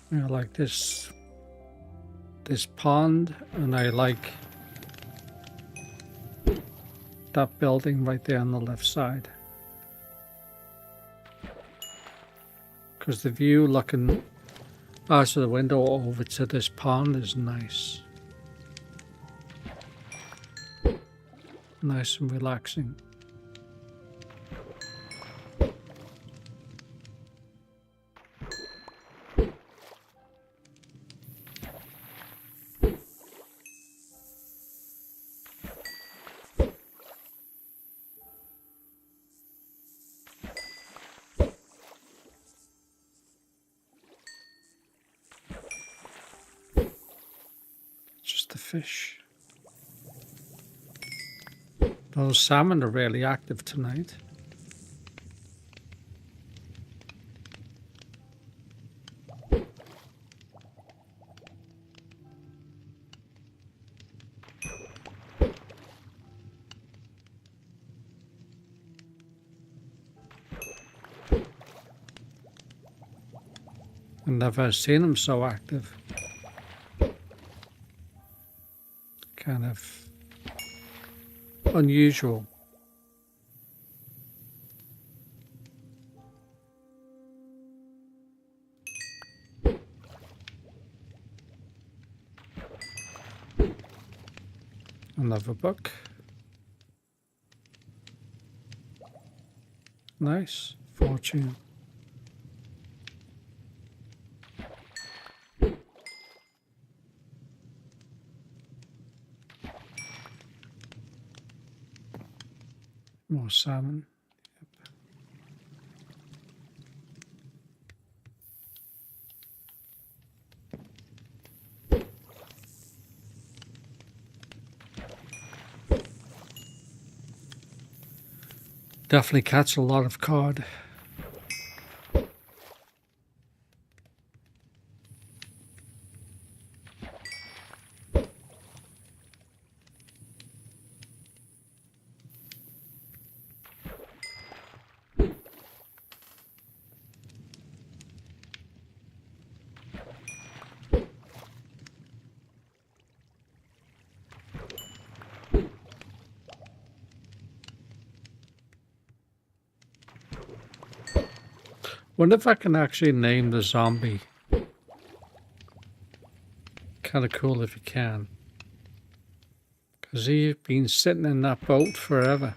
I like this pond, and I like that building right there on the left side, because the view looking out of the window over to this pond is nice. Nice and relaxing. Just the fish. Those salmon are really active tonight. I've never seen them so active. Kind of unusual. Another book. Nice. Fortune. More salmon. Definitely catch a lot of cod. Wonder if I can actually name the zombie. Kind of cool if you can. Because he's been sitting in that boat forever.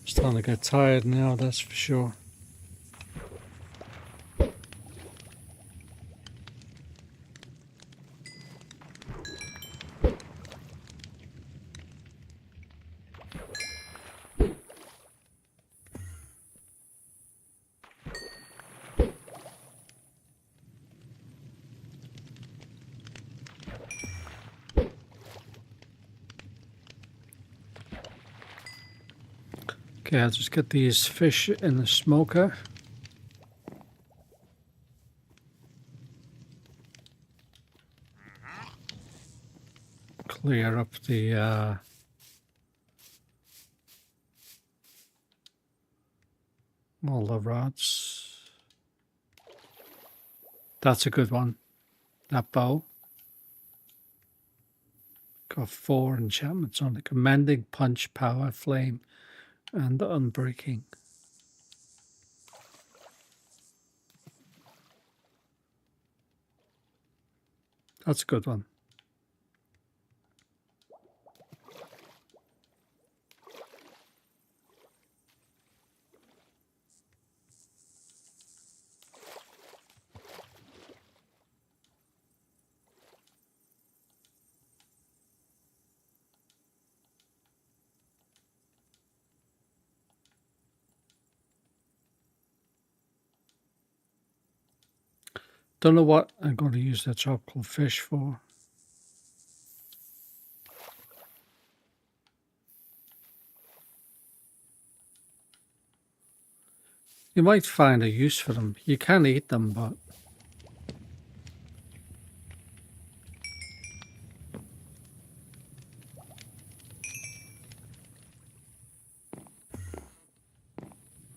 Starting to get tired now, that's for sure. Okay, I'll just get these fish in the smoker. Clear up the all the rods. That's a good one. That bow. Got 4 enchantments on it. Commanding, punch, power, flame, and unbreaking. That's a good one. Don't know what I'm going to use that tropical fish for. You might find a use for them. You can eat them, but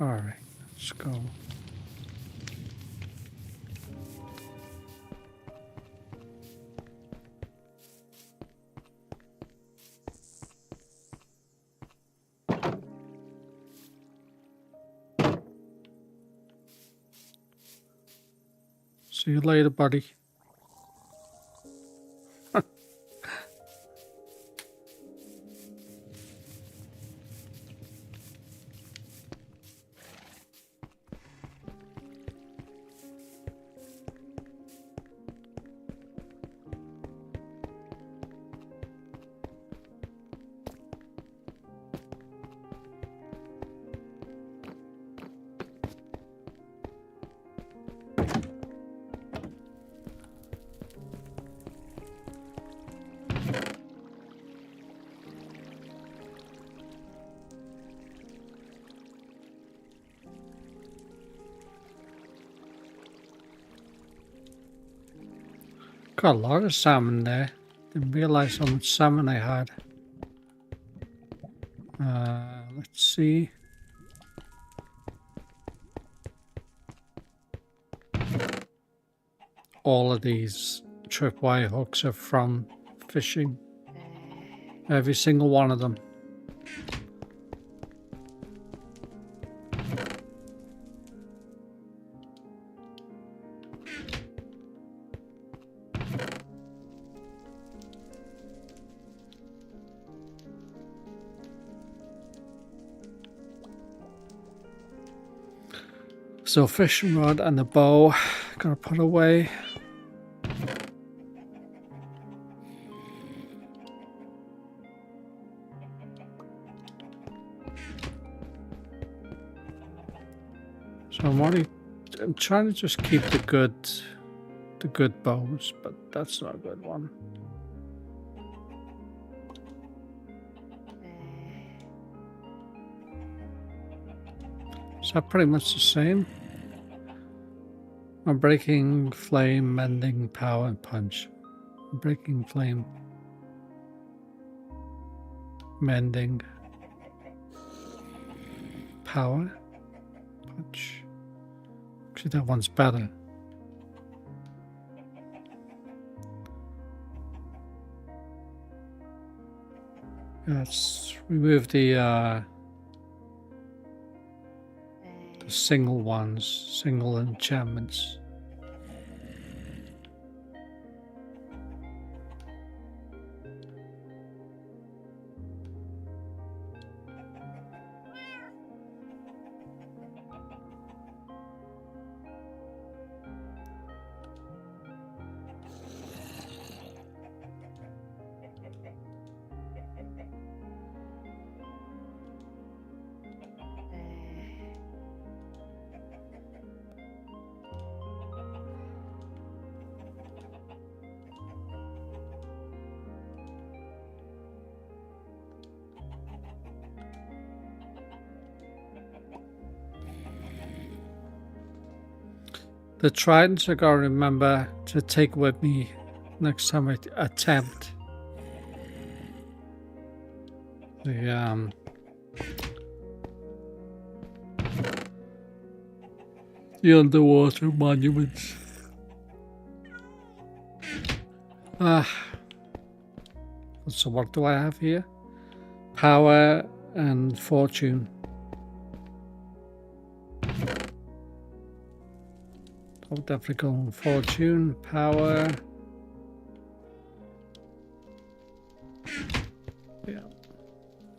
alright, let's go. See you later, buddy. Got a lot of salmon there. Didn't realize how much salmon I had. Let's see. All of these tripwire hooks are from fishing. Every single one of them. So fishing rod and the bow, gotta put away. So I'm trying to just keep the good bows, but that's not a good one. Is that pretty much the same? Unbreaking, flame, mending, power, and punch. Breaking, flame, mending, power, punch. Actually, that one's better. Let's remove the single ones, single enchantments. The tridents I gotta remember to take with me next time I attempt the underwater monuments. So what do I have here? Power and fortune. I'll definitely go on fortune, power. Yeah.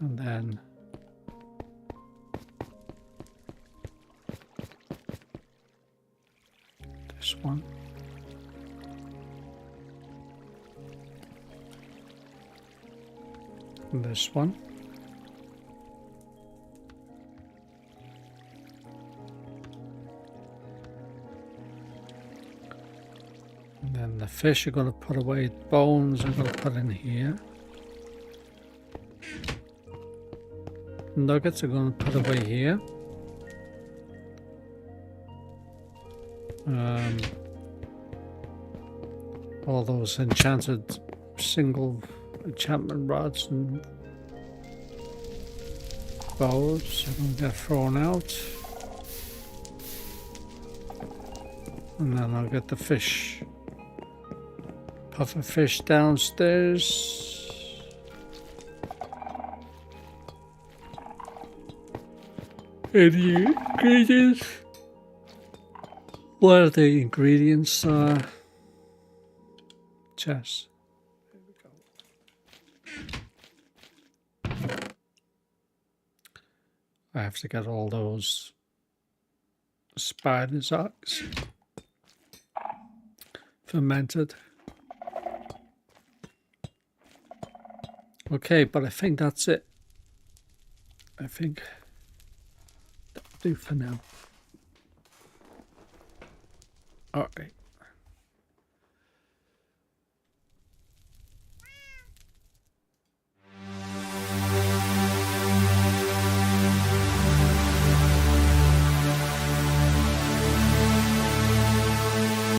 And then this one. And this one. And then the fish are going to put away, bones I'm going to put in here. Nuggets are going to put away here. All those enchanted single enchantment rods and bows are going to get thrown out. And then I'll get the fish. Puffer fish downstairs. Any ingredients? What are the ingredients? Chess. There we go. I have to get all those spider's eggs fermented. Okay, but I think that's it. I think that'll do for now. All right.